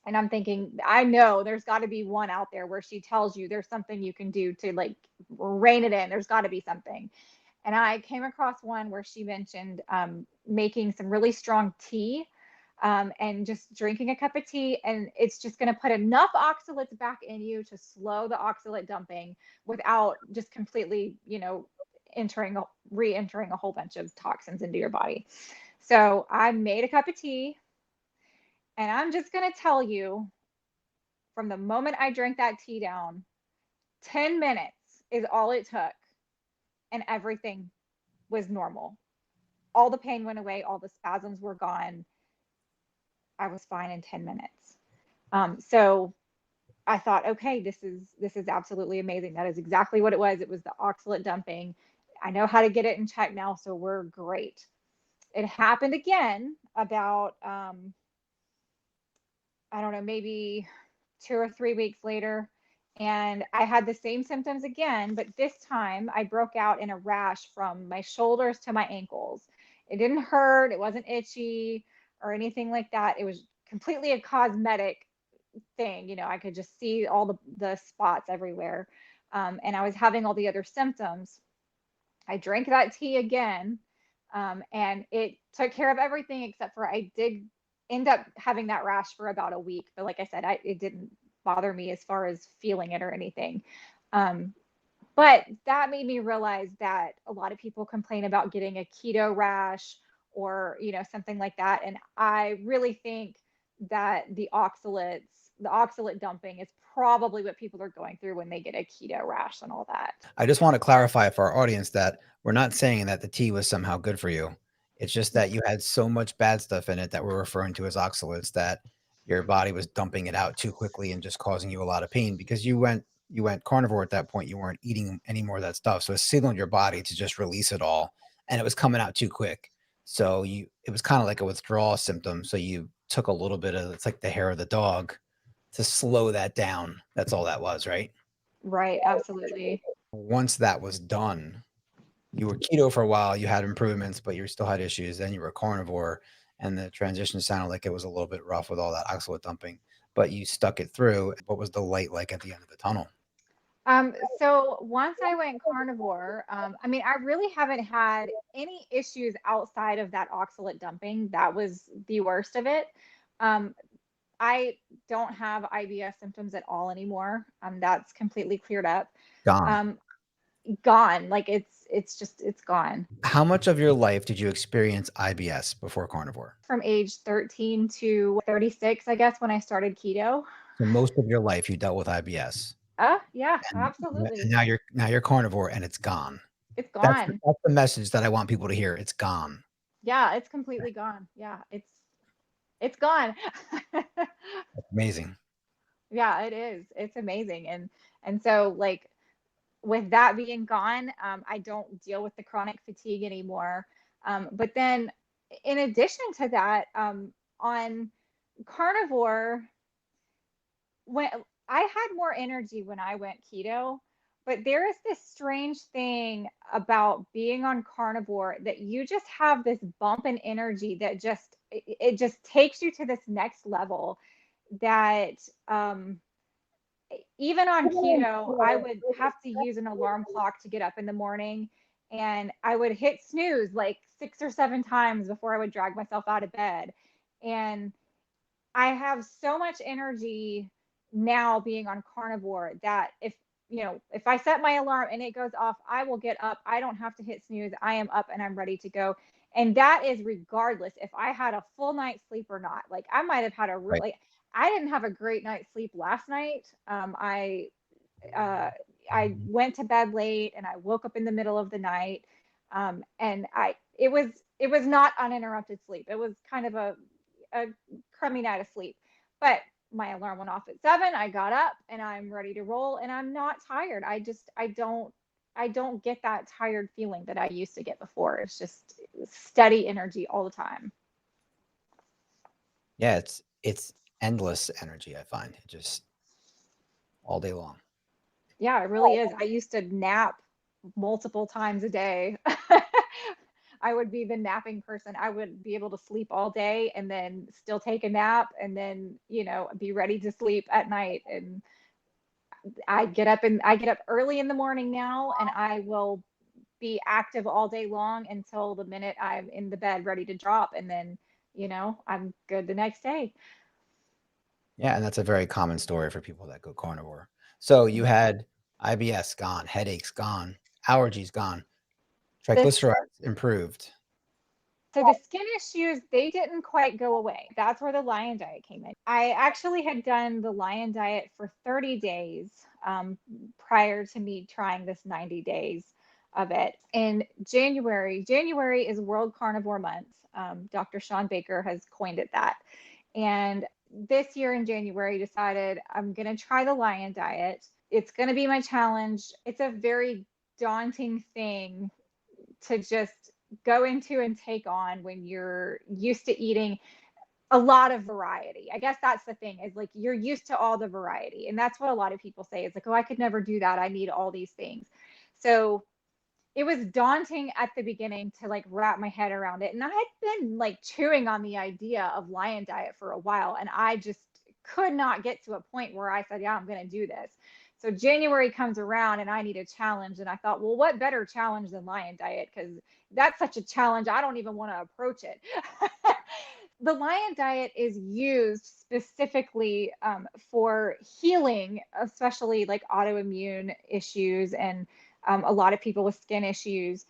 And I'm thinking, I know there's got to be one out there where she tells you there's something you can do to, like, rein it in. There's got to be something. And I came across one where she mentioned making some really strong tea, and just drinking a cup of tea. And it's just going to put enough oxalates back in you to slow the oxalate dumping without just completely, re-entering a whole bunch of toxins into your body. So I made a cup of tea, and I'm just going to tell you, from the moment I drank that tea down, 10 minutes is all it took, and everything was normal. All the pain went away, all the spasms were gone. I was fine in 10 minutes. So I thought, okay, this is absolutely amazing. That is exactly what it was. It was the oxalate dumping. I know how to get it in check now, so we're great. It happened again about I don't know, maybe 2 or 3 weeks later, and I had the same symptoms again, but this time I broke out in a rash from my shoulders to my ankles. It didn't hurt, it wasn't itchy or anything like that. It was completely a cosmetic thing. I could just see all the spots everywhere. And I was having all the other symptoms. I drank that tea again, and it took care of everything except for I did end up having that rash for about a week. But like I said, it didn't bother me as far as feeling it or anything. Um, but that made me realize that a lot of people complain about getting a keto rash or, something like that. And I really think that the oxalate dumping is probably what people are going through when they get a keto rash and all that. I just want to clarify for our audience that we're not saying that the tea was somehow good for you. It's just that you had so much bad stuff in it that we're referring to as oxalates that your body was dumping it out too quickly and just causing you a lot of pain because you went carnivore at that point. You weren't eating any more of that stuff. So it signaled your body to just release it all, and it was coming out too quick. So it was kind of like a withdrawal symptom. So you took a little bit of, it's like the hair of the dog, to slow that down. That's all that was, right? Right, absolutely. Once that was done, you were keto for a while, you had improvements, but you still had issues. Then you were carnivore, and the transition sounded like it was a little bit rough with all that oxalate dumping, but you stuck it through. What was the light like at the end of the tunnel? So once I went carnivore, I mean, I really haven't had any issues outside of that oxalate dumping. That was the worst of it. Um, I don't have IBS symptoms at all anymore. That's completely cleared up. Gone. Um, Gone. Like it's gone. How much of your life did you experience IBS before carnivore? From age 13 to 36, I guess, when I started keto. So most of your life you dealt with IBS, Yeah, and absolutely. now you're carnivore and it's gone. It's gone. That's the message that I want people to hear. It's gone. Yeah, it's completely gone. Yeah, it's gone. That's amazing. Yeah, it is. It's amazing. And so like with that being gone, I don't deal with the chronic fatigue anymore. But then in addition to that, on carnivore, when I had more energy when I went keto, but there is this strange thing about being on carnivore that you just have this bump in energy that it just takes you to this next level that even on keto, I would have to use an alarm clock to get up in the morning. And I would hit snooze like 6 or 7 times before I would drag myself out of bed. And I have so much energy now being on carnivore that if I set my alarm and it goes off, I will get up. I don't have to hit snooze. I am up and I'm ready to go. And that is regardless if I had a full night's sleep or not. Like I might have had Right. I didn't have a great night's sleep last night. Uh, I went to bed late and I woke up in the middle of the night. And it was not uninterrupted sleep. It was kind of a crummy night of sleep. But my alarm went off at 7. I got up and I'm ready to roll and I'm not tired. I don't get that tired feeling that I used to get before. It's just steady energy all the time. Yeah, it's endless energy, I find. It just all day long. Yeah, it really is. I used to nap multiple times a day. I would be the napping person. I would be able to sleep all day and then still take a nap and then, be ready to sleep at night. And I get up early in the morning now and I will be active all day long until the minute I'm in the bed ready to drop and then, I'm good the next day. Yeah, and that's a very common story for people that go carnivore. So you Mhm. had IBS gone, headaches gone, allergies gone, This triglycerides improved. So the skin issues, they didn't quite go away. That's where the Lion Diet came in. I actually had done the Lion Diet for 30 days prior to me trying this 90 days of it. In January is World Carnivore Month. Dr. Sean Baker has coined it that. And this year in January, decided I'm going to try the Lion Diet. It's going to be my challenge. It's a very daunting thing to just go into and take on when you're used to eating a lot of variety. I guess that's the thing is like you're used to all the variety. And that's what a lot of people say is like, oh, I could never do that. I need all these things. So it was daunting at the beginning to like wrap my head around it. And I had been like chewing on the idea of Lion Diet for a while. And I just could not get to a point where I said, yeah, I'm going to do this. So January comes around and I need a challenge. And I thought, well, what better challenge than Lion Diet? Because that's such a challenge. I don't even want to approach it. The Lion Diet is used specifically for healing, especially like autoimmune issues and a lot of people with skin issues.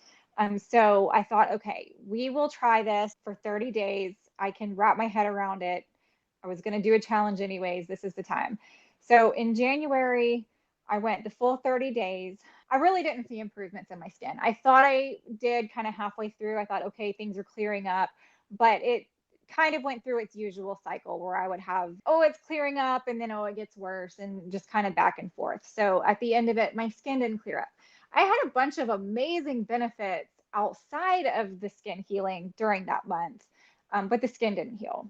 So I thought, okay, we will try this for 30 days. I can wrap my head around it. I was going to do a challenge anyways. This is the time. So in January, I went the full 30 days. I really didn't see improvements in my skin. I thought I did kind of halfway through. I thought, okay, things are clearing up, but it kind of went through its usual cycle where I would have, oh, it's clearing up, and then, oh, it gets worse, and just kind of back and forth. So at the end of it, my skin didn't clear up. I had a bunch of amazing benefits outside of the skin healing during that month, but the skin didn't heal.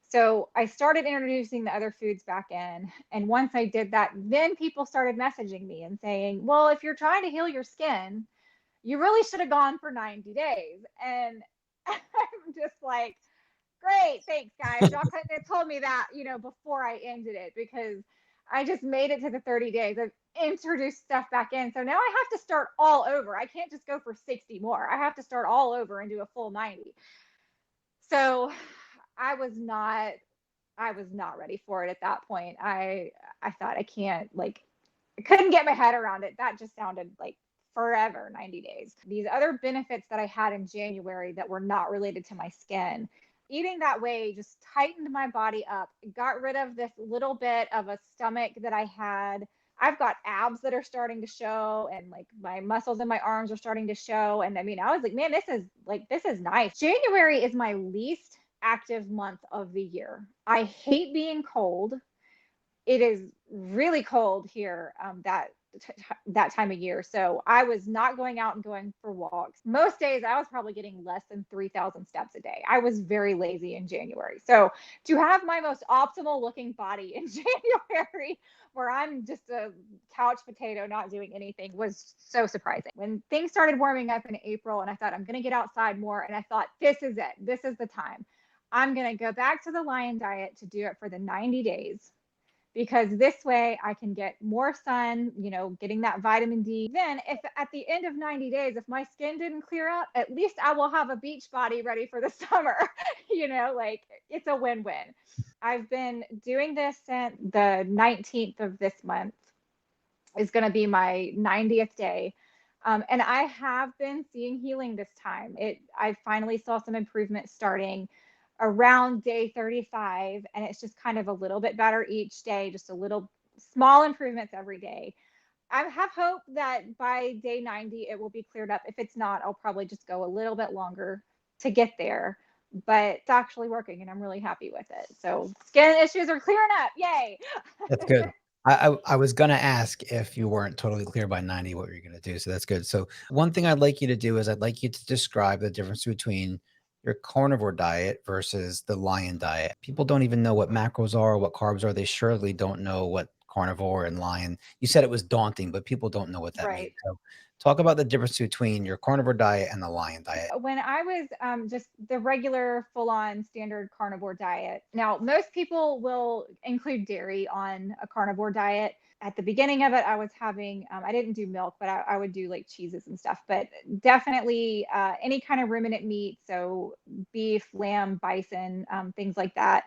So I started introducing the other foods back in. And once I did that, then people started messaging me and saying, well, if you're trying to heal your skin, you really should have gone for 90 days. And I'm just like, great, thanks, guys. Y'all couldn't have told me that, before I ended it because I just made it to the 30 days. I've introduced stuff back in. So now I have to start all over. I can't just go for 60 more. I have to start all over and do a full 90. So I was not ready for it at that point. I thought I can't, like, I couldn't get my head around it. That just sounded like forever, 90 days. These other benefits that I had in January that were not related to my skin, eating that way just tightened my body up, got rid of this little bit of a stomach that I had. I've got abs that are starting to show, and like my muscles in my arms are starting to show. And I mean, I was like, man, this is nice. January is my least active month of the year. I hate being cold. It is really cold here that time of year. So I was not going out and going for walks. Most days I was probably getting less than 3,000 steps a day. I was very lazy in January. So to have my most optimal looking body in January, where I'm just a couch potato not doing anything, was so surprising. When things started warming up in April and I thought I'm going to get outside more, and I thought, this is it. This is the time. I'm going to go back to the Lion Diet to do it for the 90 days, because this way I can get more sun, getting that vitamin D. Then if at the end of 90 days, if my skin didn't clear up, at least I will have a beach body ready for the summer. Like, it's a win-win. I've been doing this since the 19th of this month is going to be my 90th day. And I have been seeing healing this time. I finally saw some improvement starting around day 35, and it's just kind of a little bit better each day, just a little small improvements every day. I have hope that by day 90 it will be cleared up. If it's not, I'll probably just go a little bit longer to get there, but it's actually working and I'm really happy with it. So skin issues are clearing up. Yay. That's good. I was gonna ask if you weren't totally clear by 90 what you're gonna do. So that's good. So one thing I'd like you to do is I'd like you to describe the difference between your carnivore diet versus the lion diet. People don't even know what macros are, what carbs are. They surely don't know what carnivore and lion. You said it was daunting, but people don't know what that means. Right. So talk about the difference between your carnivore diet and the lion diet. When I was just the regular full-on standard carnivore diet. Now, most people will include dairy on a carnivore diet. At the beginning of it, I was having, I didn't do milk, but I would do like cheeses and stuff, but definitely any kind of ruminant meat. So beef, lamb, bison, things like that.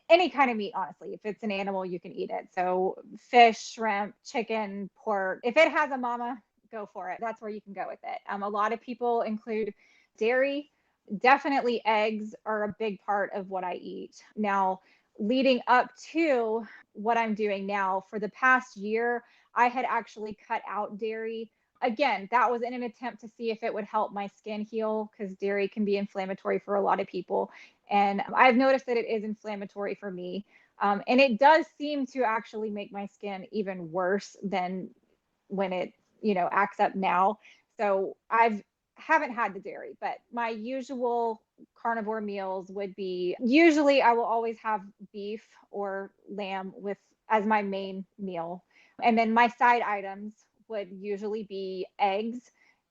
Any kind of meat, honestly. If it's an animal, you can eat it. So fish, shrimp, chicken, pork. If it has a mama, go for it. That's where you can go with it. A lot of people include dairy. Definitely eggs are a big part of what I eat. Now, leading up to what I'm doing now, for the past year, I had actually cut out dairy. Again, that was in an attempt to see if it would help my skin heal, because dairy can be inflammatory for a lot of people. And I've noticed that it is inflammatory for me. And it does seem to actually make my skin even worse than when it, acts up now. So haven't had the dairy, but my usual carnivore meals would be, usually I will always have beef or lamb with as my main meal. And then my side items would usually be eggs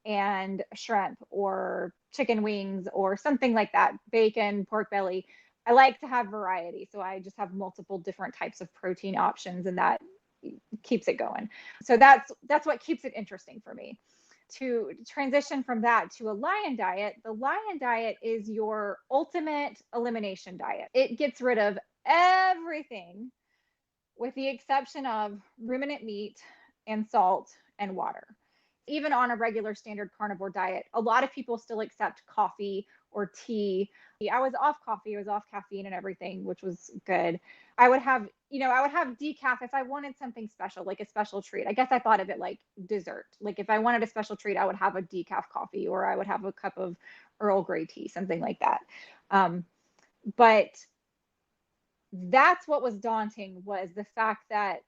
and shrimp or chicken wings or something like that, bacon, pork belly. I like to have variety, so I just have multiple different types of protein options, and that keeps it going. So that's what keeps it interesting for me. To transition from that to a lion diet, the lion diet is your ultimate elimination diet. It gets rid of everything with the exception of ruminant meat and salt and water. Even on a regular standard carnivore diet, a lot of people still accept coffee or tea. I was off coffee, I was off caffeine and everything, which was good. I would have decaf if I wanted something special, like a special treat. I guess I thought of it like dessert. Like if I wanted a special treat, I would have a decaf coffee, or I would have a cup of Earl Grey tea, something like that. But that's what was daunting, was the fact that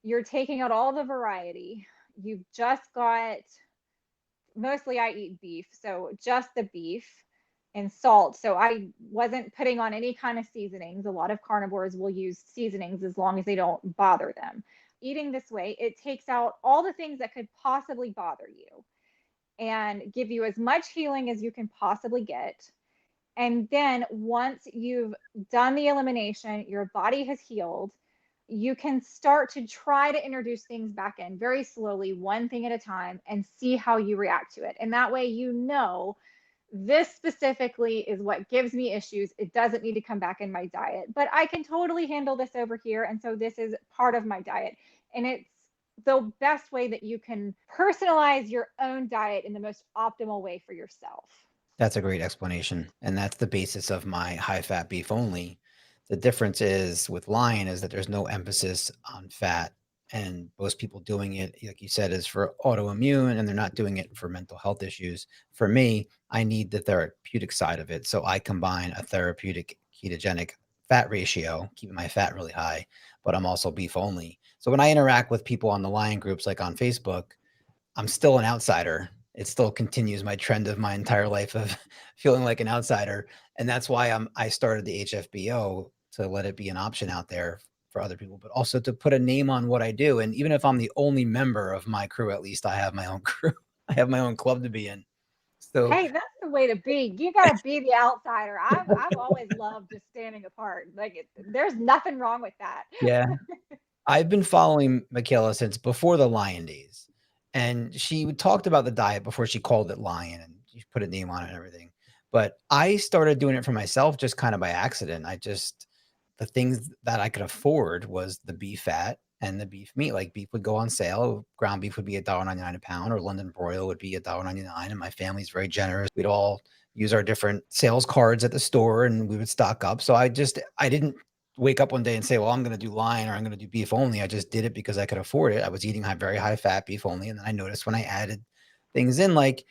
you're taking out all the variety. You've just got, mostly I eat beef, so just the beef and salt. So I wasn't putting on any kind of seasonings. A lot of carnivores will use seasonings as long as they don't bother them. Eating this way, it takes out all the things that could possibly bother you and give you as much healing as you can possibly get. And then once you've done the elimination, your body has healed, you can start to try to introduce things back in very slowly, one thing at a time, and see how you react to it. And that way, this specifically is what gives me issues. It doesn't need to come back in my diet, but I can totally handle this over here. And so this is part of my diet. And it's the best way that you can personalize your own diet in the most optimal way for yourself. That's a great explanation, and that's the basis of my high-fat beef only. The difference is with Lion is that there's no emphasis on fat, and most people doing it, like you said, is for autoimmune, and they're not doing it for mental health issues. For me, I need the therapeutic side of it, so I combine a therapeutic ketogenic fat ratio, keeping my fat really high, but I'm also beef only. So when I interact with people on the Lion groups, like on Facebook, I'm still an outsider. It still continues my trend of my entire life of feeling like an outsider, and that's why I started the HFBO to let it be an option out there for other people, but also to put a name on what I do. And even if I'm the only member of my crew, at least I have my own crew. I have my own club to be in. So Hey, that's the way to be. You got to be the outsider. I've always loved just standing apart. There's nothing wrong with that. yeah, I've been following Michaela since before the Lion days, and she talked about the diet before she called it Lion, and she put a name on it and everything. But I started doing it for myself just kind of by accident. The things that I could afford was the beef fat and the beef meat. Like beef would go on sale. Ground beef would be $1.99 a pound, or London broil would be $1.99. And my family's very generous. We'd all use our different sales cards at the store and we would stock up. So I didn't wake up one day and say, well, I'm going to do Lion or I'm going to do beef only. I just did it because I could afford it. I was eating very high fat beef only. And then I noticed when I added things in, like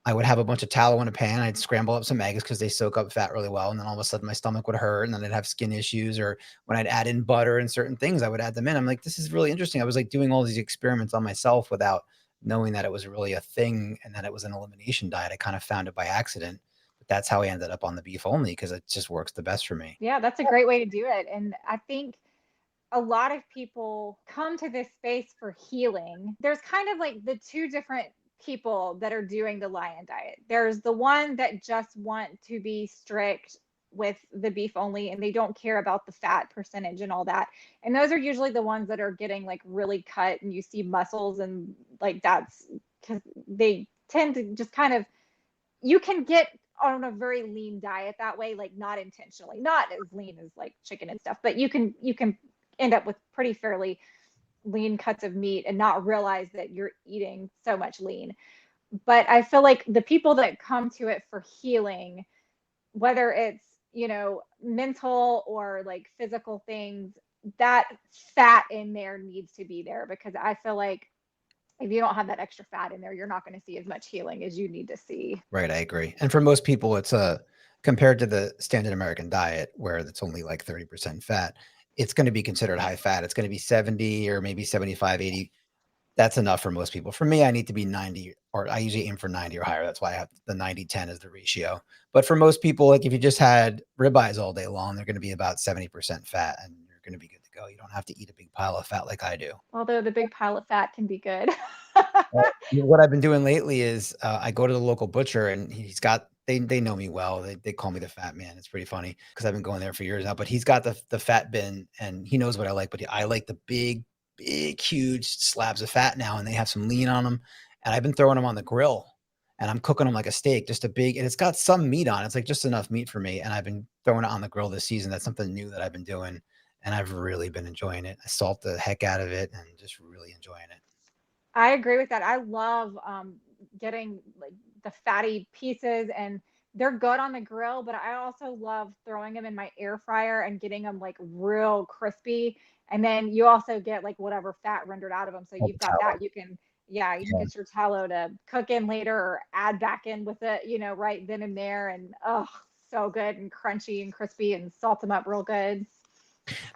I would have a bunch of tallow in a pan. I'd scramble up some eggs because they soak up fat really well. And then all of a sudden my stomach would hurt and then I'd have skin issues. Or when I'd add in butter and certain things, I would add them in. I'm like, this is really interesting. I was like doing all these experiments on myself without knowing that it was really a thing and that it was an elimination diet. I kind of found it by accident. But that's how I ended up on the beef only because it just works the best for me. Yeah, that's a great way to do it. And I think a lot of people come to this space for healing. There's kind of like the two different people that are doing the Lion diet. There's the one that just want to be strict with the beef only and they don't care about the fat percentage and all that. And those are usually the ones that are getting like really cut and you see muscles and like that's because they tend to just kind of, you can get on a very lean diet that way, like not intentionally, not as lean as like chicken and stuff, but you can end up with pretty fairly lean cuts of meat and not realize that you're eating so much lean. But I feel like the people that come to it for healing, whether it's, mental or like physical things, that fat in there needs to be there because I feel like if you don't have that extra fat in there, you're not going to see as much healing as you need to see. Right, I agree. And for most people, it's compared to the standard American diet where it's only like 30% fat, it's going to be considered high fat. It's going to be 70 or maybe 75, 80. That's enough for most people. For me, I need to be 90, or I usually aim for 90 or higher. That's why I have the 90-10 as the ratio. But for most people, like if you just had ribeyes all day long, they're going to be about 70% fat and you're going to be good to go. You don't have to eat a big pile of fat like I do. Although the big pile of fat can be good. What I've been doing lately is I go to the local butcher and they know me well. They call me the fat man. It's pretty funny because I've been going there for years now. But he's got the fat bin and he knows what I like. But I like the big, huge slabs of fat now, and they have some lean on them. And I've been throwing them on the grill and I'm cooking them like a steak, just a big, and it's got some meat on it. It's like just enough meat for me. And I've been throwing it on the grill this season. That's something new that I've been doing. And I've really been enjoying it. I salt the heck out of it and just really enjoying it. I agree with that. I love getting like the fatty pieces and they're good on the grill, but I also love throwing them in my air fryer and getting them like real crispy. And then you also get like whatever fat rendered out of them. So All the you've got tallow. that. You can get your tallow to cook in later or add back in with it, right then and there. And oh, so good and crunchy and crispy and salt them up real good.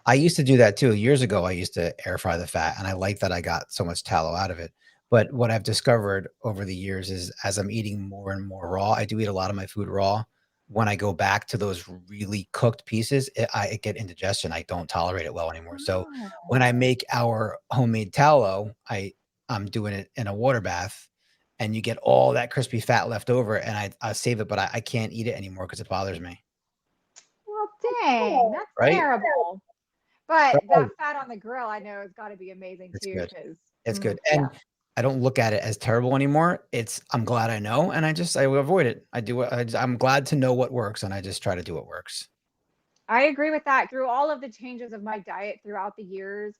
I used to do that too. Years ago, I used to air fry the fat, and I like that I got so much tallow out of it. But what I've discovered over the years is as I'm eating more and more raw, I do eat a lot of my food raw. When I go back to those really cooked pieces, I get indigestion. I don't tolerate it well anymore. So when Oh. I make our homemade tallow, I'm doing it in a water bath, and you get all that crispy fat left over, and I save it, but I can't eat it anymore because it bothers me. Well, dang, that's Right? terrible. But that Oh, fat on the grill, I know has got to be amazing it's too, good. because It's good. yeah, And I don't look at it as terrible anymore. I'm glad I know, and I avoid it. I'm glad to know what works, and I just try to do what works. I agree with that. Through all of the changes of my diet throughout the years,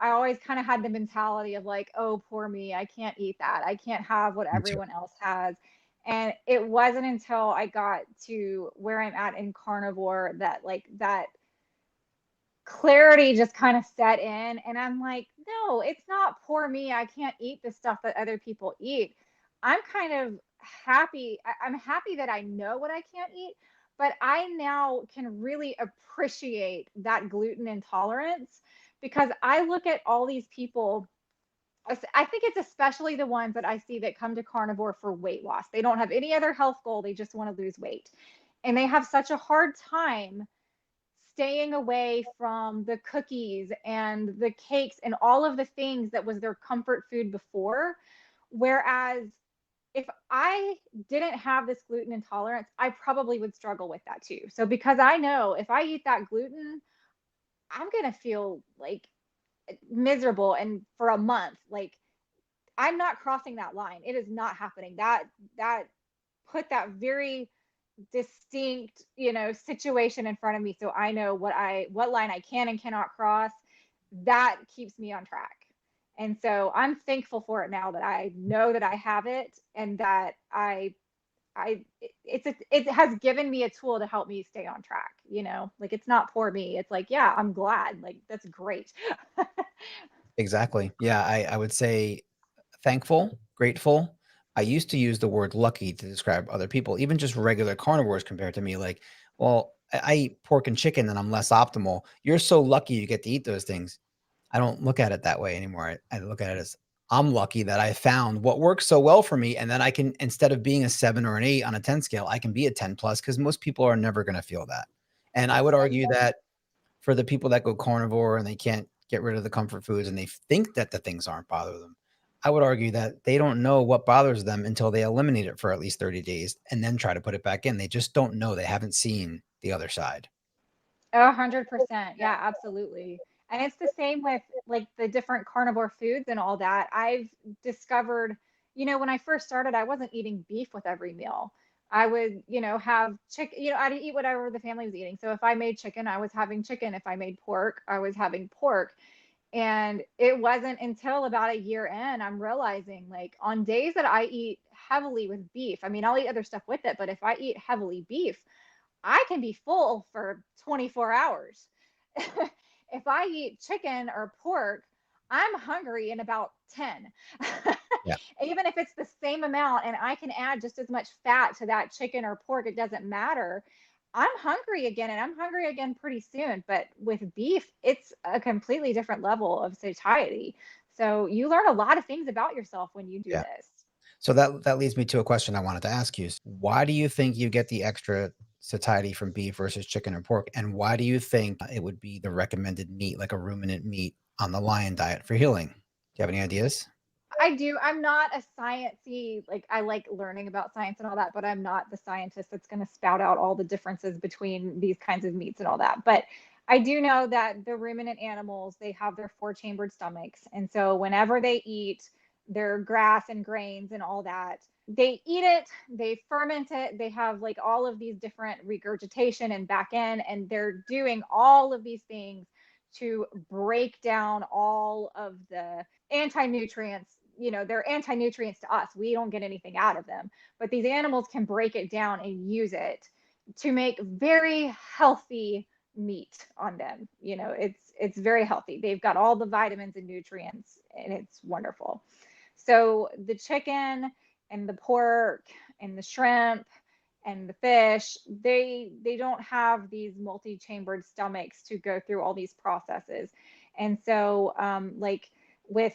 I always kind of had the mentality of like, oh, poor me, I can't eat that. I can't have what Me too. everyone else has. And it wasn't until I got to where I'm at in carnivore that like that clarity just kind of set in. And I'm like, no, it's not poor me. I can't eat the stuff that other people eat. I'm kind of happy. I'm happy that I know what I can't eat, but I now can really appreciate that gluten intolerance because I look at all these people. I think it's especially the ones that I see that come to carnivore for weight loss. They don't have any other health goal, they just want to lose weight. And they have such a hard time staying away from the cookies and the cakes and all of the things that was their comfort food before. Whereas if I didn't have this gluten intolerance, I probably would struggle with that too. So because I know if I eat that gluten, I'm going to feel like miserable and for a month. Like I'm not crossing that line. It is not happening. That put that very distinct, situation in front of me so I know what line I can and cannot cross. That keeps me on track. And so I'm thankful for it now that I know that I have it and that it has given me a tool to help me stay on track, like it's not poor me. It's like, yeah, I'm glad. Like that's great. Exactly. Yeah, I would say thankful, grateful. I used to use the word lucky to describe other people, even just regular carnivores compared to me. Like, well, I eat pork and chicken and I'm less optimal. You're so lucky you get to eat those things. I don't look at it that way anymore. I look at it as I'm lucky that I found what works so well for me. And then I can, instead of being a 7 or an 8 on a 10 scale, I can be a 10 plus because most people are never going to feel that. And I would argue that for the people that go carnivore and they can't get rid of the comfort foods and they think that the things aren't bother them, I would argue that they don't know what bothers them until they eliminate it for at least 30 days and then try to put it back in. They just don't know. They haven't seen the other side. 100%. Yeah, absolutely. And it's the same with like the different carnivore foods and all that. I've discovered, when I first started, I wasn't eating beef with every meal. I would, have chicken, I'd eat whatever the family was eating. So if I made chicken, I was having chicken. If I made pork, I was having pork. And it wasn't until about a year in, I'm realizing like on days that I eat heavily with beef, I mean, I'll eat other stuff with it, but if I eat heavily beef, I can be full for 24 hours. If I eat chicken or pork, I'm hungry in about 10. Yeah. Even if it's the same amount and I can add just as much fat to that chicken or pork, it doesn't matter. I'm hungry again and I'm hungry again pretty soon. But with beef, it's a completely different level of satiety. So you learn a lot of things about yourself when you do Yeah. this. So that leads me to a question I wanted to ask you. Why do you think you get the extra satiety from beef versus chicken or pork? And why do you think it would be the recommended meat, like a ruminant meat on the lion diet for healing? Do you have any ideas? I do. I'm not a sciencey, like I like learning about science and all that, but I'm not the scientist that's going to spout out all the differences between these kinds of meats and all that. But I do know that the ruminant animals, they have their four-chambered stomachs. And so whenever they eat their grass and grains and all that, they eat it, they ferment it, they have like all of these different regurgitation and back end, and they're doing all of these things to break down all of the anti-nutrients. They're anti-nutrients to us. We don't get anything out of them, but these animals can break it down and use it to make very healthy meat on them. It's very healthy. They've got all the vitamins and nutrients and it's wonderful. So the chicken and the pork and the shrimp and the fish, they don't have these multi-chambered stomachs to go through all these processes. And so like with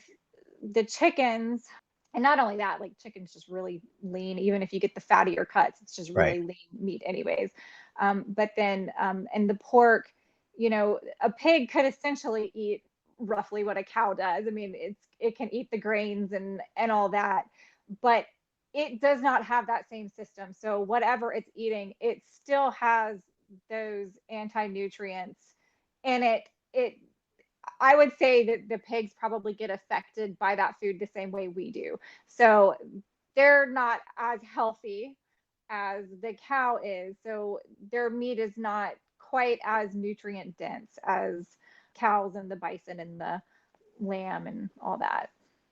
the chickens, and not only that, like chicken's just really lean. Even if you get the fattier cuts, it's just Right. really lean meat anyways. But then and the pork, a pig could essentially eat roughly what a cow does. I mean, it can eat the grains and all that, but it does not have that same system. So whatever it's eating, it still has those anti-nutrients in it. I would say that the pigs probably get affected by that food the same way we do. So they're not as healthy as the cow is. So their meat is not quite as nutrient dense as cows and the bison and the lamb and all that.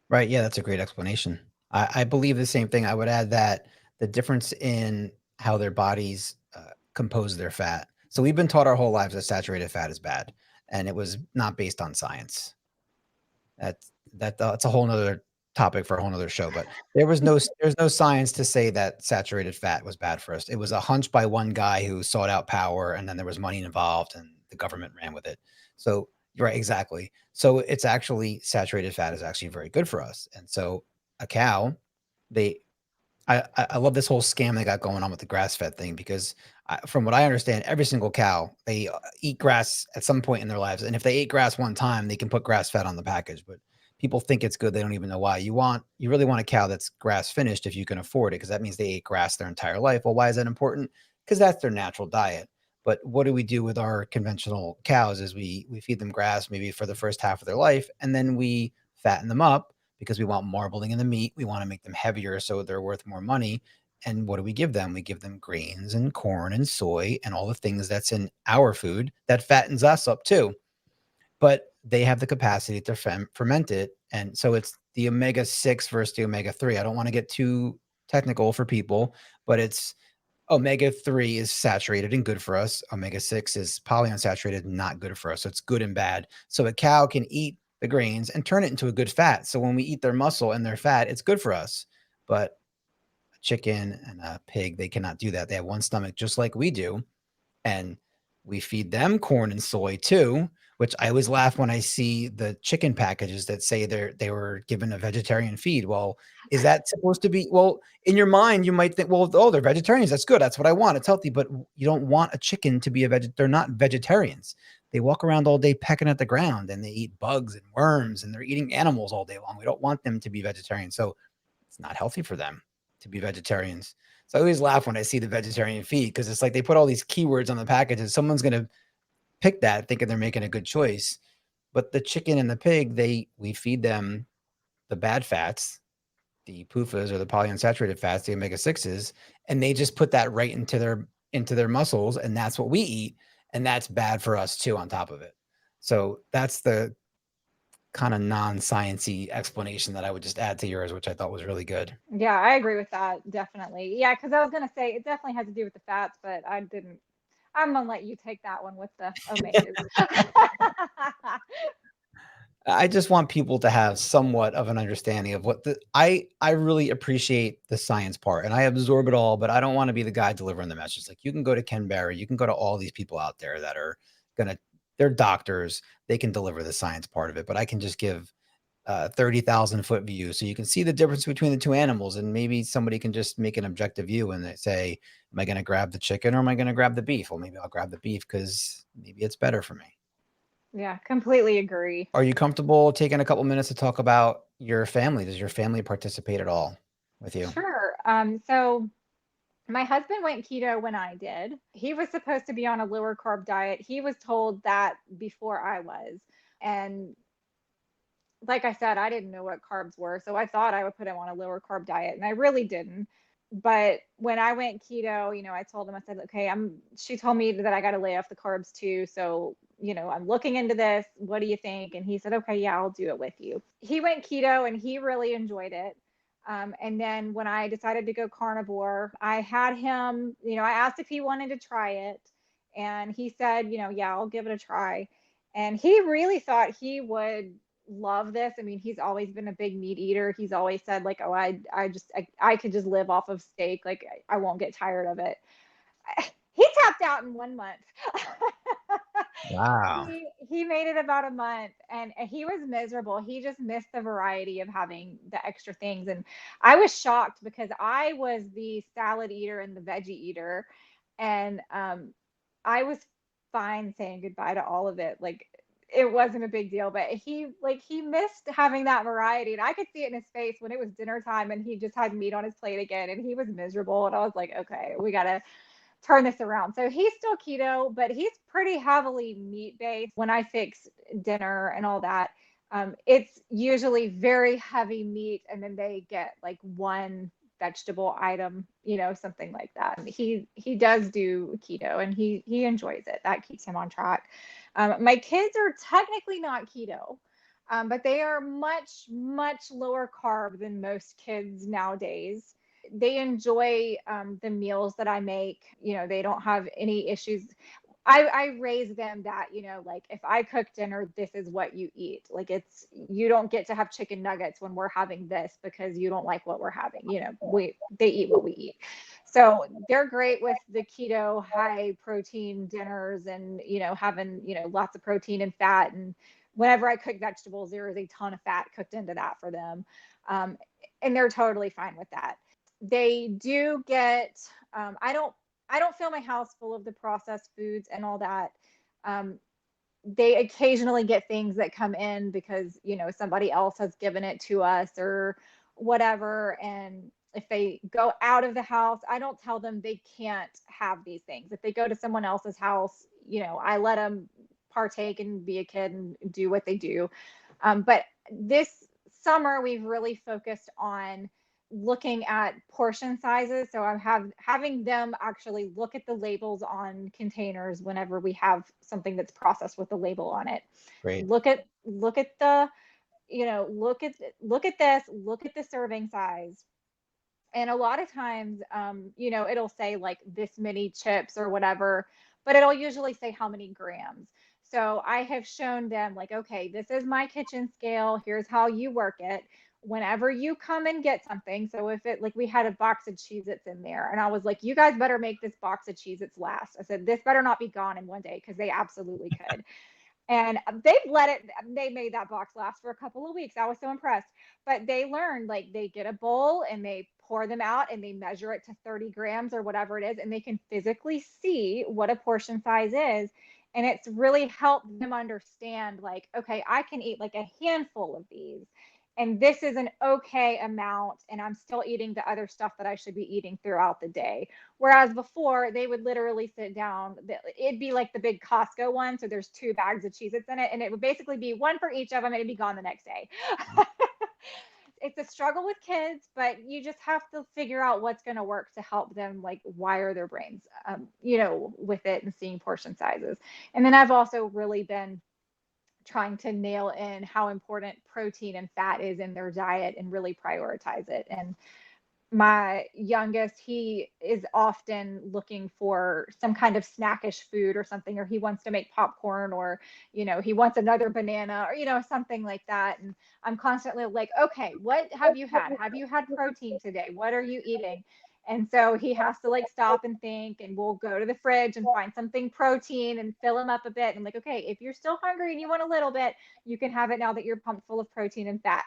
Right. Yeah, that's a great explanation. I believe the same thing. I would add that the difference in how their bodies compose their fat. So we've been taught our whole lives that saturated fat is bad, and it was not based on science. That's a whole nother topic for a whole nother show. But there's no science to say that saturated fat was bad for us. It was a hunch by one guy who sought out power, and then there was money involved, and the government ran with it. So right, exactly. So it's actually saturated fat is actually very good for us. And so a cow, they I love this whole scam they got going on with the grass fed thing because from what I understand, every single cow they eat grass at some point in their lives, and if they ate grass one time, they can put grass fed on the package. But people think it's good; they don't even know why. You really want a cow that's grass finished if you can afford it, because that means they ate grass their entire life. Well, why is that important? Because that's their natural diet. But what do we do with our conventional cows? Is we feed them grass maybe for the first half of their life, and then we fatten them up because we want marbling in the meat. We want to make them heavier so they're worth more money. And what do we give them? We give them grains and corn and soy and all the things that's in our food that fattens us up too. But they have the capacity to ferment it. And so it's the omega 6 versus the omega 3. I don't want to get too technical for people, but it's omega 3 is saturated and good for us. Omega 6 is polyunsaturated, not good for us. So it's good and bad. So a cow can eat the grains and turn it into a good fat. So when we eat their muscle and their fat, it's good for us. But a chicken and a pig, they cannot do that. They have one stomach just like we do. And we feed them corn and soy too, which I always laugh when I see the chicken packages that say they were given a vegetarian feed. Well, is that supposed to be, well, in your mind, you might think, well, oh, they're vegetarians. That's good. That's what I want. It's healthy. But you don't want a chicken to be they're not vegetarians. They walk around all day pecking at the ground and they eat bugs and worms and they're eating animals all day long. We don't want them to be vegetarians. So it's not healthy for them to be vegetarians. So I always laugh when I see the vegetarian feed because it's like they put all these keywords on the package and someone's going to pick that thinking they're making a good choice. But the chicken and the pig, we feed them the bad fats, the PUFAs or the polyunsaturated fats, the omega 6s, and they just put that right into their muscles, and that's what we eat, and that's bad for us too on top of it. So that's the kind of non-sciency explanation that I would just add to yours, which I thought was really good. Yeah, I agree with that. Definitely. Yeah, because I was going to say it definitely has to do with the fats, but I didn't. I'm going to let you take that one with the omegas. I just want people to have somewhat of an understanding of what I really appreciate the science part and I absorb it all, but I don't want to be the guy delivering the message. Like you can go to Ken Berry, you can go to all these people out there that are gonna they're doctors, they can deliver the science part of it, but I can just give 30,000-foot view so you can see the difference between the two animals and maybe somebody can just make an objective view and they say, am I going to grab the chicken or am I going to grab the beef? Well, maybe I'll grab the beef because maybe it's better for me. Yeah, completely agree. Are you comfortable taking a couple minutes to talk about your family? Does your family participate at all with you? Sure. So my husband went keto when I did. He was supposed to be on a lower carb diet. He was told that before I was. And like I said, I didn't know what carbs were. So I thought I would put him on a lower carb diet, and I really didn't. But when I went keto, I told him, I said, okay, she told me that I got to lay off the carbs too. So, I'm looking into this. What do you think? And he said, okay, yeah, I'll do it with you. He went keto and he really enjoyed it. And then when I decided to go carnivore, I had him, I asked if he wanted to try it. And he said, yeah, I'll give it a try. And he really thought he would love this. I mean, he's always been a big meat eater. He's always said like, "Oh, I could just live off of steak. Like I won't get tired of it." He tapped out in 1 month. Wow. He made it about a month and he was miserable. He just missed the variety of having the extra things. And I was shocked because I was the salad eater and the veggie eater. And I was fine saying goodbye to all of it. Like it wasn't a big deal, but he missed having that variety. And I could see it in his face when it was dinner time and he just had meat on his plate again and he was miserable. And I was like, okay, we gotta turn this around. So he's still keto, but he's pretty heavily meat based. When I fix dinner and all that, it's usually very heavy meat, and then they get like one vegetable item, something like that. He does do keto, and he enjoys it. That keeps him on track. My kids are technically not keto, but they are much, much lower carb than most kids nowadays. They enjoy the meals that I make. They don't have any issues. I raise them that, like if I cook dinner, this is what you eat. Like you don't get to have chicken nuggets when we're having this because you don't like what we're having. They eat what we eat. So they're great with the keto high protein dinners and, having, lots of protein and fat. And whenever I cook vegetables, there is a ton of fat cooked into that for them. And they're totally fine with that. They do get, I don't fill my house full of the processed foods and all that. They occasionally get things that come in because, somebody else has given it to us or whatever. And if they go out of the house, I don't tell them they can't have these things. If they go to someone else's house, I let them partake and be a kid and do what they do. But this summer, we've really focused on looking at portion sizes. So I'm having them actually look at the labels on containers whenever we have something that's processed with a label on it. Great. Look at the, look at this, look at the serving size. And a lot of times, it'll say like this many chips or whatever, but it'll usually say how many grams. So I have shown them like, okay, this is my kitchen scale. Here's how you work it. Whenever you come and get something. So if it, like we had a box of Cheez-Its in there and I was like, you guys better make this box of Cheez-Its last. I said, this better not be gone in one day because they absolutely could. And they made that box last for a couple of weeks. I was so impressed. But they learned, like, they get a bowl and they pour them out and they measure it to 30 grams or whatever it is. And they can physically see what a portion size is. And it's really helped them understand, like, okay, I can eat like a handful of these. And this is an okay amount. And I'm still eating the other stuff that I should be eating throughout the day. Whereas before, they would literally sit down. It'd be like the big Costco one. So there's 2 bags of Cheez-Its in it. And it would basically be one for each of them. And it'd be gone the next day. It's a struggle with kids, but you just have to figure out what's going to work to help them like wire their brains, with it and seeing portion sizes. And then I've also really been trying to nail in how important protein and fat is in their diet and really prioritize it. And my youngest, he is often looking for some kind of snackish food or something, or he wants to make popcorn, or, he wants another banana, or, something like that. And I'm constantly like, okay, what have you had? Have you had protein today? What are you eating? And so he has to like stop and think, and we'll go to the fridge and find something protein and fill him up a bit. And I'm like, okay, if you're still hungry and you want a little bit, you can have it now that you're pumped full of protein and fat.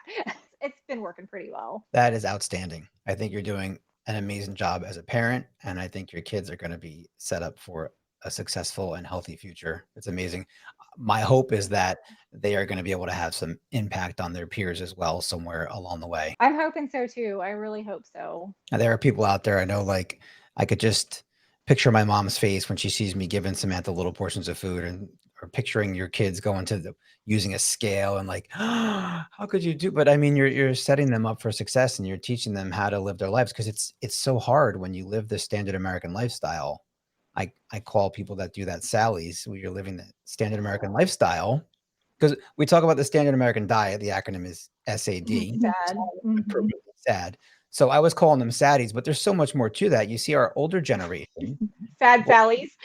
It's been working pretty well. That is outstanding. I think you're doing an amazing job as a parent, and I think your kids are going to be set up for a successful and healthy future. It's amazing. My hope is that they are going to be able to have some impact on their peers as well somewhere along the way. I'm hoping so too. I really hope so. Now, there are people out there I know, like I could just picture my mom's face when she sees me giving Samantha little portions of food, and or picturing your kids going to using a scale and like, how could you do? But I mean, you're setting them up for success and you're teaching them how to live their lives, because it's so hard when you live the standard American lifestyle. I call people that do that Sally's, where you're living the standard American lifestyle, because we talk about the standard American diet. The acronym is SAD. Sad. Mm-hmm. Sad. So I was calling them saddies, but there's so much more to that. You see our older generation, Sad Sally's.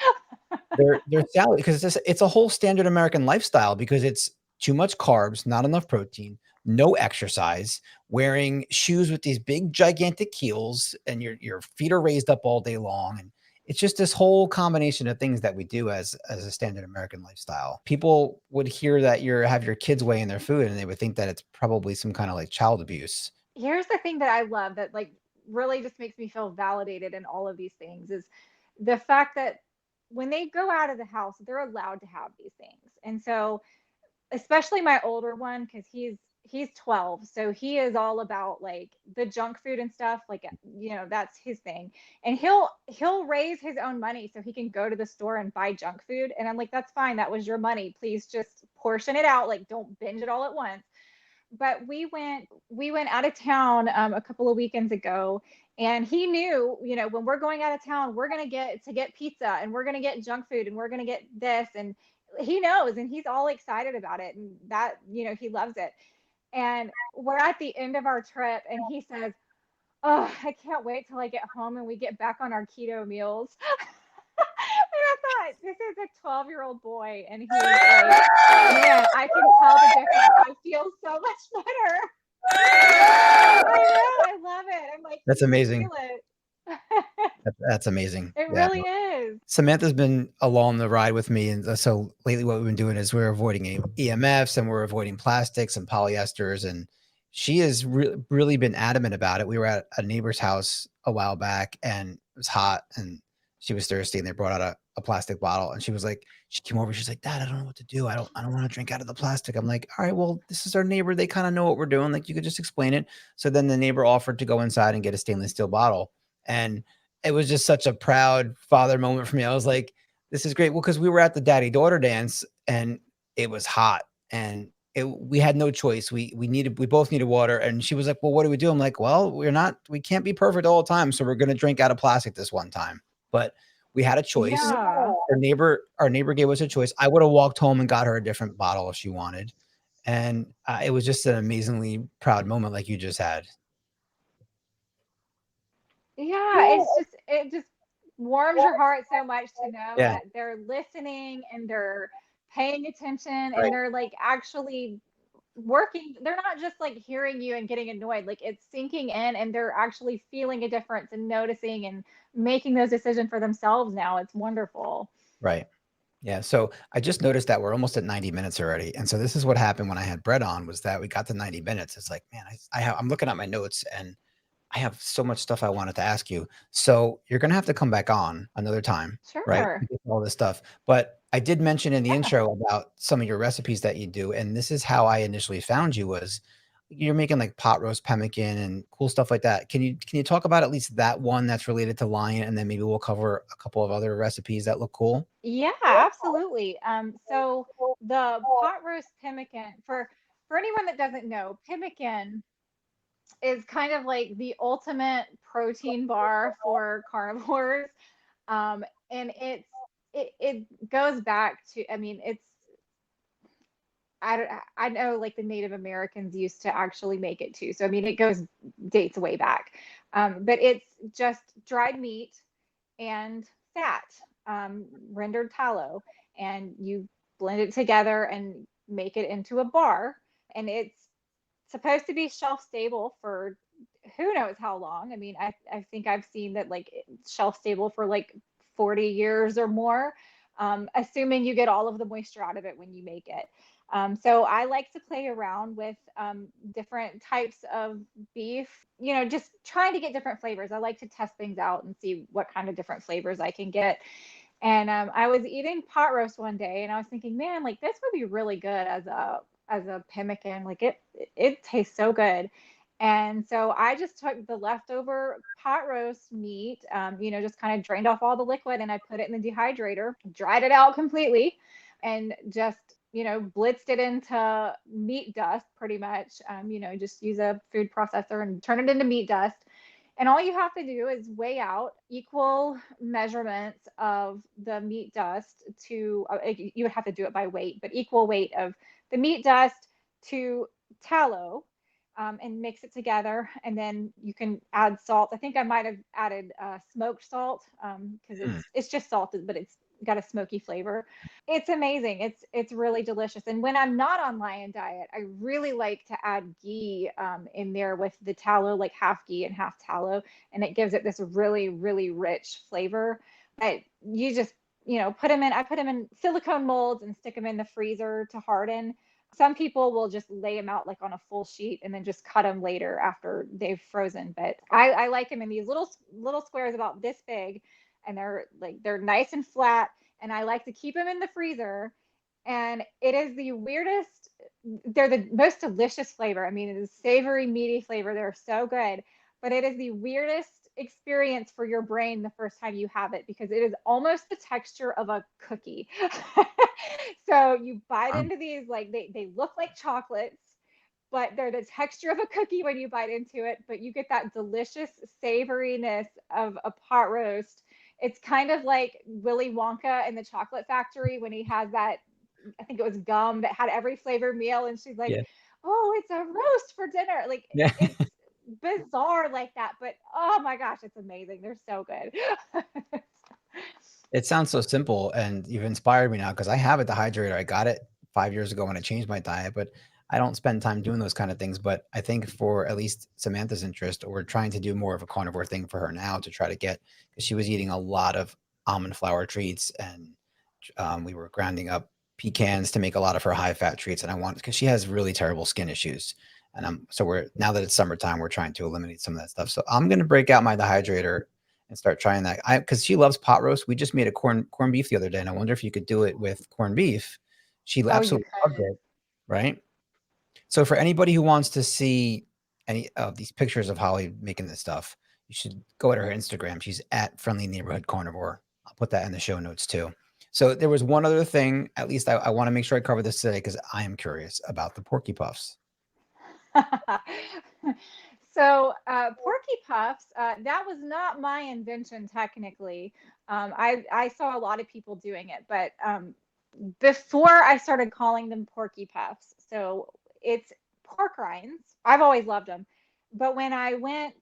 they're salad, because it's a whole standard American lifestyle, because it's too much carbs, not enough protein, no exercise, wearing shoes with these big gigantic heels, and your feet are raised up all day long. And it's just this whole combination of things that we do as a standard American lifestyle. People would hear that have your kids weighing their food, and they would think that it's probably some kind of like child abuse. Here's the thing that I love that like really just makes me feel validated in all of these things is the fact that when they go out of the house, they're allowed to have these things. And so especially my older one, because he's 12, so he is all about like the junk food and stuff, like, that's his thing. And he'll raise his own money so he can go to the store and buy junk food, and I'm like, that's fine, that was your money, please just portion it out, like don't binge it all at once. But we went out of town a couple of weekends ago, and he knew, when we're going out of town, we're going to get pizza, and we're going to get junk food, and we're going to get this, and he knows, and he's all excited about it, and that, he loves it. And we're at the end of our trip, and he says, "Oh, I can't wait till I get home and we get back on our keto meals." And I thought, this is a 12-year-old boy, and he's like, "Man, I can tell the difference. I feel so much better." I know, I love it. I'm like, That's "You can amazing. feel it." That's amazing. It Yeah. really is. Samantha's been along the ride with me. And so lately what we've been doing is we're avoiding EMFs and we're avoiding plastics and polyesters. And she has really been adamant about it. We were at a neighbor's house a while back and it was hot and she was thirsty and they brought out a plastic bottle and she was like, she came over, she's like, "Dad, I don't know what to do. I don't want to drink out of the plastic." I'm like, "All right, well, this is our neighbor. They kind of know what we're doing. Like you could just explain it." So then the neighbor offered to go inside and get a stainless steel bottle. And it was just such a proud father moment for me. I was like, this is great. Well, because we were at the daddy daughter dance and it was hot and we had no choice. We both needed water. And she was like, "Well, what do we do?" I'm like, "Well, we can't be perfect all the time. So we're going to drink out of plastic this one time." But we had a choice. Yeah. Our neighbor gave us a choice. I would have walked home and got her a different bottle if she wanted. And it was just an amazingly proud moment like you just had. Yeah, it just warms your heart so much to know Yeah. that they're listening and they're paying attention and Right. they're like actually working. They're not just like hearing you and getting annoyed. Like it's sinking in and they're actually feeling a difference and noticing and making those decisions for themselves now. It's wonderful. Right. Yeah. So I just noticed that we're almost at 90 minutes already. And so this is what happened when I had Brett on was that we got to 90 minutes. It's like, man, I'm looking at my notes and I have so much stuff I wanted to ask you. So you're going to have to come back on another time, right? Sure. To get all this stuff. But I did mention in the Yeah. intro about some of your recipes that you do. And this is how I initially found you was you're making like pot roast pemmican and cool stuff like that. Can you talk about at least that one that's related to lion? And then maybe we'll cover a couple of other recipes that look cool. Yeah, absolutely. So the pot roast pemmican, for anyone that doesn't know, pemmican is kind of like the ultimate protein bar for carnivores. And it goes back to, I mean, I know like the Native Americans used to actually make it too. So I mean, it goes dates way back. But it's just dried meat and fat, rendered tallow, and you blend it together and make it into a bar. And it's supposed to be shelf stable for who knows how long. I mean, I think I've seen that like it's shelf stable for like 40 years or more, assuming you get all of the moisture out of it when you make it. So I like to play around with different types of beef, just trying to get different flavors. I like to test things out and see what kind of different flavors I can get. And I was eating pot roast one day, and I was thinking, man, like this would be really good as a pemmican. Like it tastes so good. And so I just took the leftover pot roast meat, just kind of drained off all the liquid, and I put it in the dehydrator, dried it out completely, and just blitzed it into meat dust pretty much. Just use a food processor and turn it into meat dust. And all you have to do is weigh out equal measurements of the meat dust to, you would have to do it by weight, but equal weight of the meat dust to tallow, and mix it together. And then you can add salt. I think I might have added smoked salt, because Mm. it's just salted, but it's got a smoky flavor. It's amazing. It's really delicious. And when I'm not on lion diet, I really like to add ghee in there with the tallow, like half ghee and half tallow, and it gives it this really, really rich flavor. But you just, put them in. I put them in silicone molds and stick them in the freezer to harden. Some people will just lay them out like on a full sheet and then just cut them later after they've frozen. But I like them in these little squares about this big, and they're nice and flat. And I like to keep them in the freezer. And it is the weirdest they're the most delicious flavor. I mean, it is savory, meaty flavor. They're so good, but it is the weirdest experience for your brain the first time you have it, because it is almost the texture of a cookie. So you bite into these, like they look like chocolates, but they're the texture of a cookie when you bite into it, but you get that delicious savoriness of a pot roast. It's kind of like Willy Wonka in the Chocolate Factory when he has that, I think it was gum that had every flavored meal, and she's like, Yeah. "Oh, it's a roast for dinner." Like, Yeah. it's bizarre like that, but oh my gosh, it's amazing. They're so good. It sounds so simple, and you've inspired me now because I have a dehydrator. I got it 5 years ago when I changed my diet, but I don't spend time doing those kind of things. But I think for at least Samantha's interest, we're trying to do more of a carnivore thing for her now to try to get, because she was eating a lot of almond flour treats, and we were grinding up pecans to make a lot of her high fat treats. And I want, because she has really terrible skin issues. And so we're, now that it's summertime, we're trying to eliminate some of that stuff. So I'm going to break out my dehydrator and start trying that. Because she loves pot roast. We just made a corned beef the other day, and I wonder if you could do it with corned beef. She Oh, you absolutely loved could. it, right? So for anybody who wants to see any of these pictures of Holly making this stuff, you should go to her Instagram. She's at Friendly Neighborhood Carnivore. I'll put that in the show notes too. So there was one other thing, at least I want to make sure I cover this today because I am curious about the Porky Puffs. So, Porky Puffs, that was not my invention technically. I saw a lot of people doing it, but before I started calling them Porky Puffs, so it's pork rinds. I've always loved them. But when I went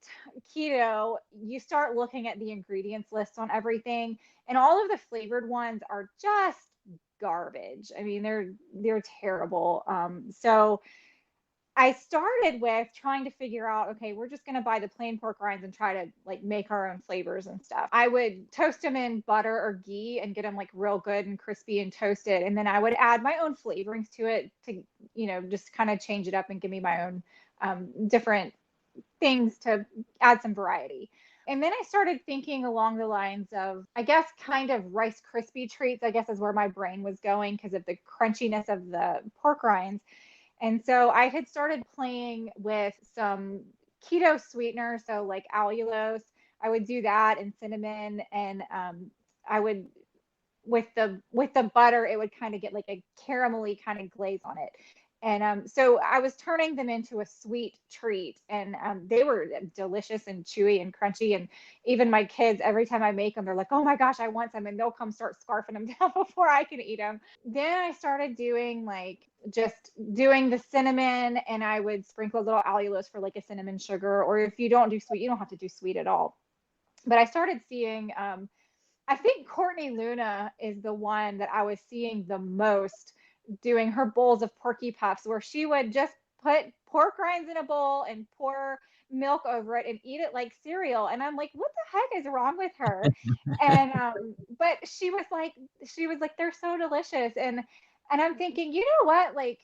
keto, you start looking at the ingredients list on everything, and all of the flavored ones are just garbage. I mean, they're terrible. So I started with trying to figure out, okay, we're just going to buy the plain pork rinds and try to like make our own flavors and stuff. I would toast them in butter or ghee and get them like real good and crispy and toasted. And then I would add my own flavorings to it to, just kind of change it up and give me my own different things to add some variety. And then I started thinking along the lines of, I guess, kind of Rice Krispie treats, I guess is where my brain was going because of the crunchiness of the pork rinds. And so I had started playing with some keto sweetener, so like allulose. I would do that and cinnamon, and I would with the butter, it would kind of get like a caramelly kind of glaze on it. And so I was turning them into a sweet treat, and they were delicious and chewy and crunchy. And even my kids, every time I make them, they're like, "Oh my gosh, I want some!" And they'll come start scarfing them down before I can eat them. Then I started doing like just doing the cinnamon, and I would sprinkle a little allulose for like a cinnamon sugar. Or if you don't do sweet, you don't have to do sweet at all. But I started seeing I think Courtney Luna is the one that I was seeing the most doing her bowls of Porky Puffs, where she would just put pork rinds in a bowl and pour milk over it and eat it like cereal. And I'm like, what the heck is wrong with her? And but she was like, they're so delicious. And I'm thinking, you know what? Like,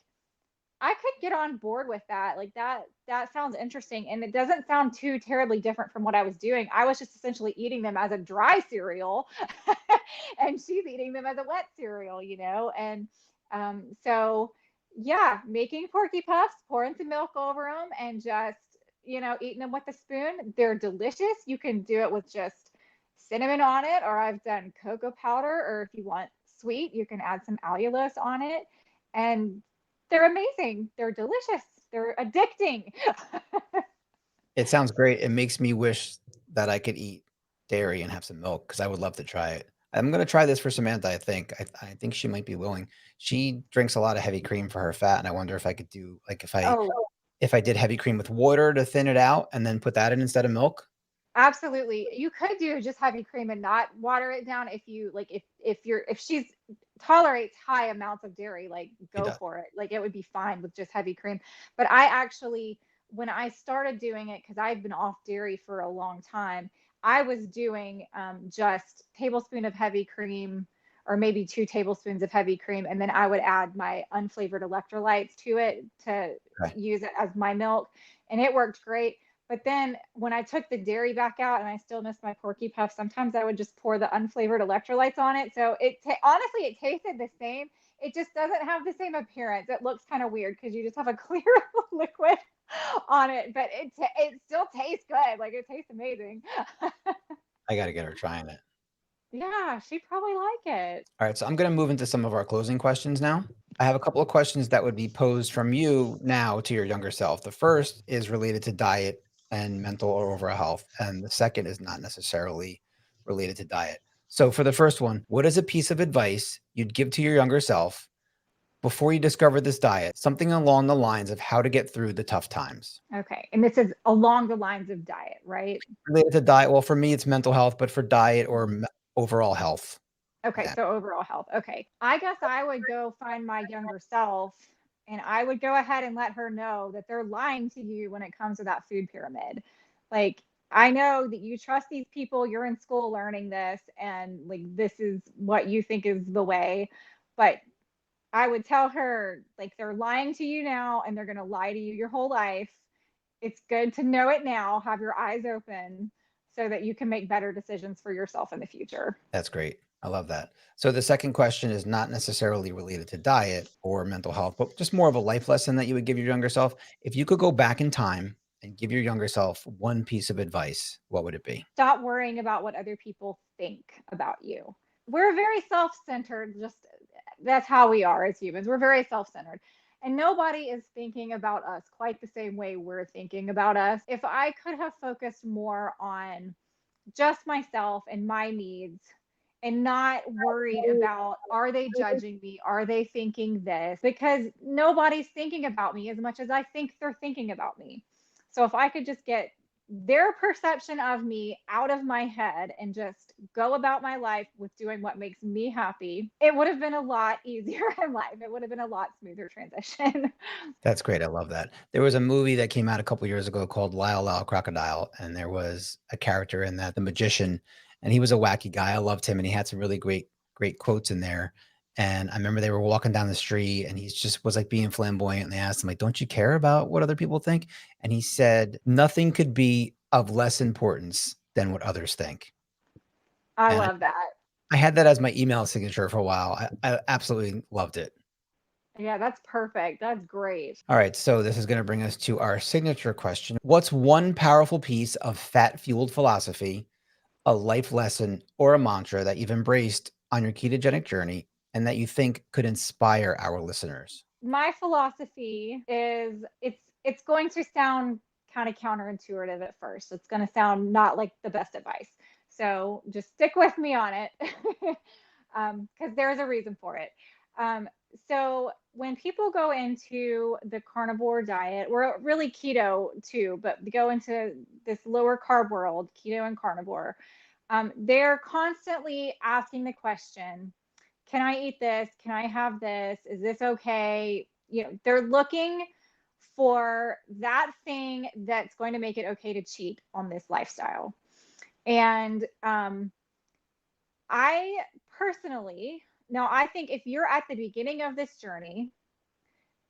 I could get on board with that. Like that sounds interesting. And it doesn't sound too terribly different from what I was doing. I was just essentially eating them as a dry cereal and she's eating them as a wet cereal. And so yeah, making Porky Puffs, pouring some milk over them and just, eating them with a spoon. They're delicious. You can do it with just cinnamon on it, or I've done cocoa powder, or if you want sweet, you can add some allulose on it. And they're amazing. They're delicious. They're addicting. It sounds great. It makes me wish that I could eat dairy and have some milk because I would love to try it. I'm going to try this for Samantha, I think. I think she might be willing. She drinks a lot of heavy cream for her fat, and I wonder if I could do like Oh, if I did heavy cream with water to thin it out and then put that in instead of milk. absolutely. You could do just heavy cream and not water it down if you like if she's tolerates high amounts of dairy, like She go does. for it. Like it would be fine with just heavy cream. But I actually, when I started doing it, because I've been off dairy for a long time, I was doing just tablespoon of heavy cream or maybe 2 tablespoons of heavy cream, and then I would add my unflavored electrolytes to it to Okay. use it as my milk, and it worked great. But then when I took the dairy back out and I still missed my Porky Puff, sometimes I would just pour the unflavored electrolytes on it. So honestly, it tasted the same. it just doesn't have the same appearance. It looks kind of weird because you just have a clear liquid on it, but it still tastes good. Like it tastes amazing. I got to get her trying it. Yeah, she'd probably like it. All right, so I'm going to move into some of our closing questions now. I have a couple of questions that would be posed from you now to your younger self. The first is related to diet and mental or overall health, and the second is not necessarily related to diet. So for the first one, what is a piece of advice you'd give to your younger self before you discovered this diet? Something along the lines of how to get through the tough times. Okay. And this is along the lines of diet, right? Related to diet, well, for me, it's mental health, but for diet or overall health. Okay. Yeah. So overall health. Okay. I guess I would go find my younger self and I would go ahead and let her know that they're lying to you when it comes to that food pyramid. Like, I know that you trust these people, you're in school learning this, and like this is what you think is the way. But I would tell her, like, they're lying to you now and they're going to lie to you your whole life. It's good to know it now, have your eyes open so that you can make better decisions for yourself in the future. That's great. I love that. So the second question is not necessarily related to diet or mental health, but just more of a life lesson that you would give your younger self. If you could go back in time and give your younger self one piece of advice, what would it be? Stop worrying about what other people think about you. We're very self-centered, just that's how we are as humans. We're very self-centered. And nobody is thinking about us quite the same way we're thinking about us. If I could have focused more on just myself and my needs and not worried about, are they judging me? Are they thinking this? Because nobody's thinking about me as much as I think they're thinking about me. So if I could just get their perception of me out of my head and just go about my life with doing what makes me happy, it would have been a lot easier in life. It would have been a lot smoother transition. That's great. I love that. There was a movie that came out a couple years ago called Lyle Lyle Crocodile, and there was a character in that, the magician, and he was a wacky guy. I loved him, and he had some really great quotes in there. And I remember they were walking down the street, and he just was like being flamboyant. And they asked him, like, "Don't you care about what other people think?" And he said, "Nothing could be of less importance than what others think." I And love that. I had that as my email signature for a while. I absolutely loved it. Yeah, that's perfect. That's great. All right, so this is going to bring us to our signature question. What's one powerful piece of fat-fueled philosophy, a life lesson, or a mantra that you've embraced on your ketogenic journey and that you think could inspire our listeners? My philosophy is it's going to sound kind of counterintuitive at first. It's going to sound not like the best advice. So just stick with me on it because there's a reason for it. Um, so when people go into the carnivore diet, or really keto too, but go into this lower carb world, keto and carnivore, they're constantly asking the question, can I eat this? Can I have this? Is this okay? You know, they're looking for that thing that's going to make it okay to cheat on this lifestyle. And I personally, now I think if you're at the beginning of this journey,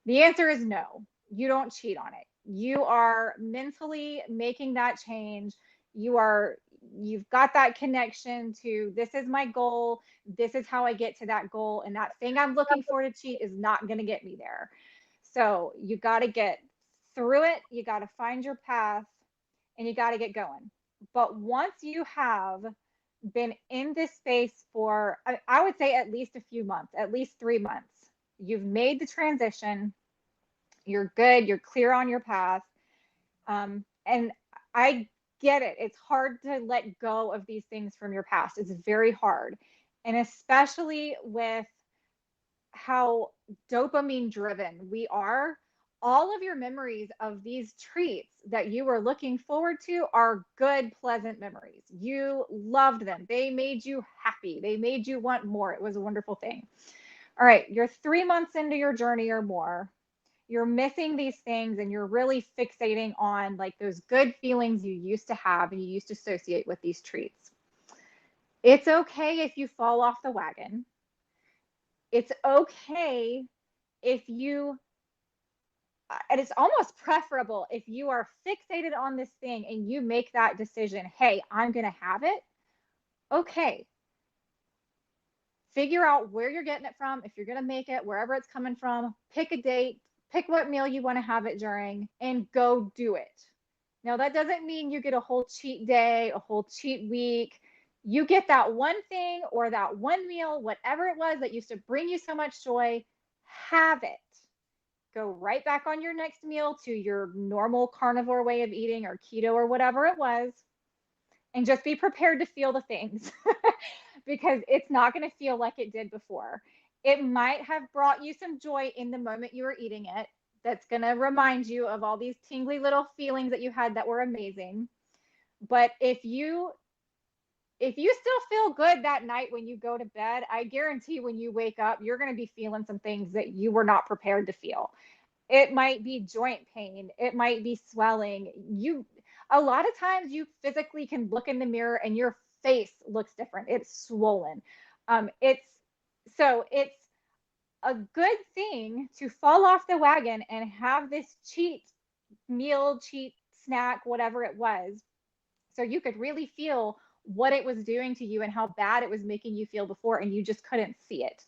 the answer is no, you don't cheat on it. You are mentally making that change. You've got that connection to, this is my goal, this is how I get to that goal, and that thing I'm looking for to cheat is not going to get me there. So you got to get through it, you got to find your path, and you got to get going. But once you have been in this space for, I would say, at least a few months, at least 3 months, you've made the transition, you're good, you're clear on your path. And I get it. It's hard to let go of these things from your past. It's very hard. And especially with how dopamine driven we are, all of your memories of these treats that you were looking forward to are good, pleasant memories. You loved them. They made you happy. They made you want more. It was a wonderful thing. All right, you're 3 months into your journey or more. You're missing these things and you're really fixating on like those good feelings you used to have and you used to associate with these treats. It's okay if you fall off the wagon. It's okay if you, and it's almost preferable if you are fixated on this thing and you make that decision, hey, I'm going to have it. Okay. Figure out where you're getting it from. If you're going to make it, wherever it's coming from, pick a date, pick what meal you want to have it during, and go do it. Now, that doesn't mean you get a whole cheat day, a whole cheat week. You get that one thing or that one meal, whatever it was that used to bring you so much joy, have it. Go right back on your next meal to your normal carnivore way of eating or keto or whatever it was, and just be prepared to feel the things because it's not going to feel like it did before. It might have brought you some joy in the moment you were eating it. That's going to remind you of all these tingly little feelings that you had that were amazing. But if you still feel good that night when you go to bed, I guarantee when you wake up, you're going to be feeling some things that you were not prepared to feel. It might be joint pain, it might be swelling. A lot of times you physically can look in the mirror and your face looks different. It's swollen. It's a good thing to fall off the wagon and have this cheat meal, cheat snack, whatever it was, so you could really feel what it was doing to you and how bad it was making you feel before, and you just couldn't see it.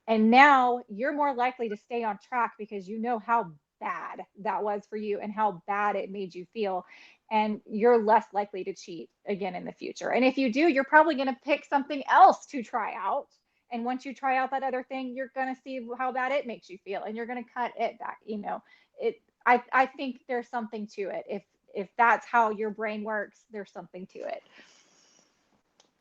And now you're more likely to stay on track because you know how bad that was for you and how bad it made you feel. And you're less likely to cheat again in the future. And if you do, you're probably going to pick something else to try out. And once you try out that other thing, you're going to see how bad it makes you feel and you're going to cut it back. I think there's something to it. If that's how your brain works, there's something to it.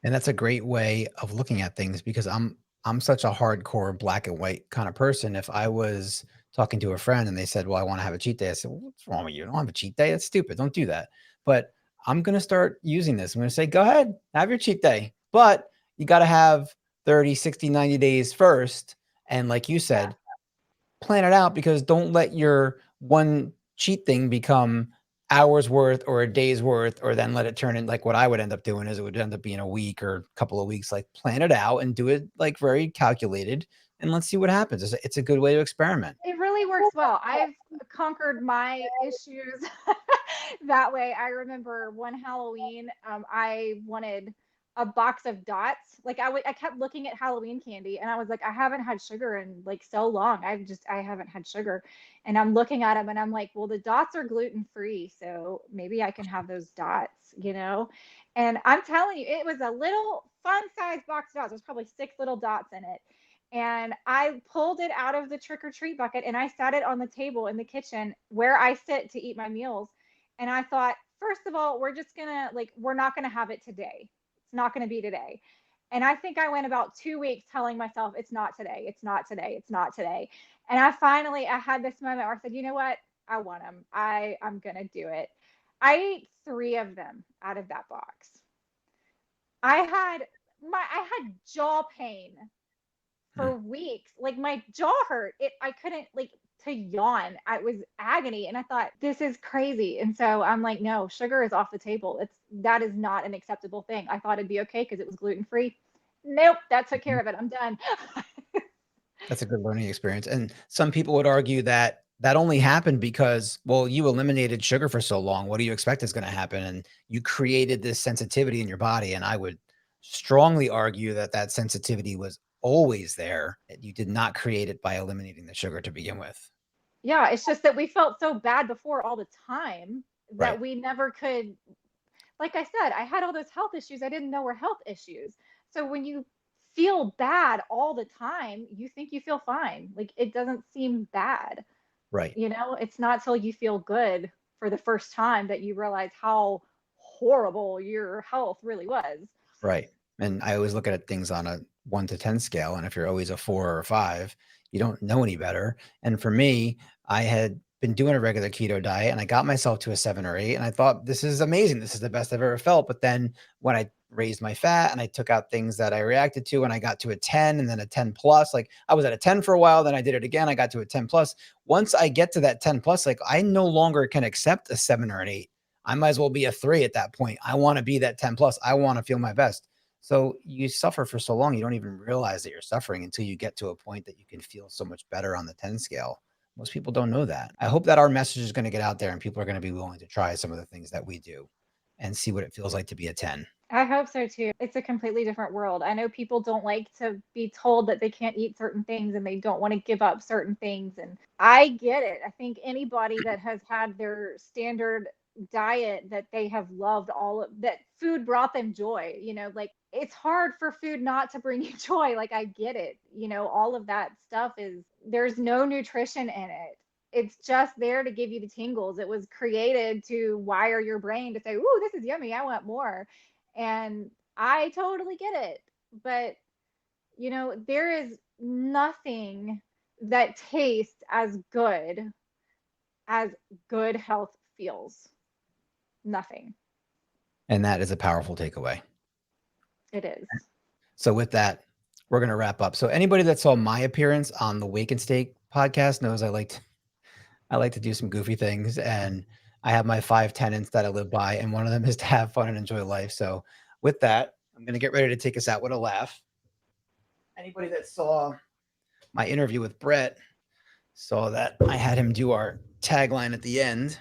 And that's a great way of looking at things because I'm such a hardcore black and white kind of person. If I was talking to a friend and they said, "Well, I want to have a cheat day," I said, "Well, what's wrong with you? Don't have a cheat day. That's stupid. Don't do that." But I'm going to start using this. I'm going to say, "Go ahead, have your cheat day." But you got to have 30, 60, 90 days first. And like you said, plan it out because don't let your one cheat thing become hours worth or a day's worth, or then let it turn in like what I would end up doing is it would end up being a week or a couple of weeks. Like plan it out and do it like very calculated and let's see what happens. It's a good way to experiment. It really works well. I've conquered my issues that way. I remember one Halloween, I wanted a box of dots. Like I kept looking at Halloween candy and I was like, I haven't had sugar in like so long. I haven't had sugar. And I'm looking at them and I'm like, well, the dots are gluten free. So maybe I can have those dots. And I'm telling you, it was a little fun sized box of dots. There's probably 6 little dots in it. And I pulled it out of the trick or treat bucket and I sat it on the table in the kitchen where I sit to eat my meals. And I thought, first of all, we're not gonna have it today. It's not gonna be today. And I think I went about 2 weeks telling myself, it's not today, it's not today, it's not today. And I had this moment where I said, you know what? I want them. I'm gonna do it. I ate 3 of them out of that box. I had jaw pain for weeks. Like my jaw hurt. I couldn't like to yawn. I was agony and I thought this is crazy. And so I'm like, no, sugar is off the table. That is not an acceptable thing. I thought it'd be okay because it was gluten free. Nope, that took care of it. I'm done. That's a good learning experience. And some people would argue that that only happened because, well, you eliminated sugar for so long. What do you expect is going to happen? And you created this sensitivity in your body. And I would strongly argue that that sensitivity was always there. You did not create it by eliminating the sugar to begin with. Yeah, it's just that we felt so bad before all the time that Right. we never could. Like I said, I had all those health issues I didn't know were health issues. So when you feel bad all the time, you think you feel fine. Like it doesn't seem bad. Right. It's not till you feel good for the first time that you realize how horrible your health really was. Right. And I always look at things on a 1 to 10 scale. And if you're always a 4 or a 5, you don't know any better. And for me, I had been doing a regular keto diet and I got myself to a 7 or 8. And I thought, this is amazing. This is the best I've ever felt. But then when I raised my fat and I took out things that I reacted to and I got to a 10 and then a 10 plus, like I was at a 10 for a while, then I did it again. I got to a 10 plus. Once I get to that 10 plus, like I no longer can accept a 7 or an 8. I might as well be a 3 at that point. I want to be that 10 plus. I want to feel my best. So you suffer for so long, you don't even realize that you're suffering until you get to a point that you can feel so much better on the 10 scale. Most people don't know that. I hope that our message is going to get out there and people are going to be willing to try some of the things that we do. and see what it feels like to be a 10. I hope so too. It's a completely different world. I know people don't like to be told that they can't eat certain things and they don't want to give up certain things. And I get it. I think anybody that has had their standard diet that they have loved all of that food brought them joy, like it's hard for food not to bring you joy. Like I get it. All of that stuff there's no nutrition in it. It's just there to give you the tingles. It was created to wire your brain to say, "Ooh, this is yummy. I want more." And I totally get it. But, there is nothing that tastes as good health feels. Nothing. And that is a powerful takeaway. It is. So with that, we're going to wrap up. So anybody that saw my appearance on the Wake and Steak podcast knows I like to do some goofy things, and I have my 5 tenets that I live by, and one of them is to have fun and enjoy life. So with that, I'm going to get ready to take us out with a laugh. Anybody that saw my interview with Brett saw that I had him do our tagline at the end.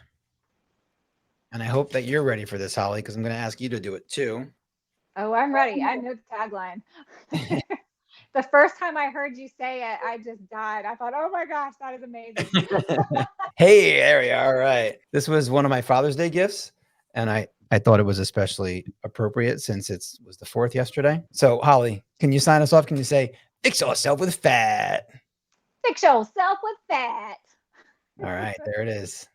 And I hope that you're ready for this, Holly, because I'm going to ask you to do it too. Oh, I'm ready. I know the tagline. The first time I heard you say it, I just died. I thought, oh my gosh, that is amazing. Hey, there we are. All right. This was one of my Father's Day gifts, and I thought it was especially appropriate since it was the 4th yesterday. So, Holly, can you sign us off? Can you say, fix yourself with fat? Fix yourself with fat. All right, there it is.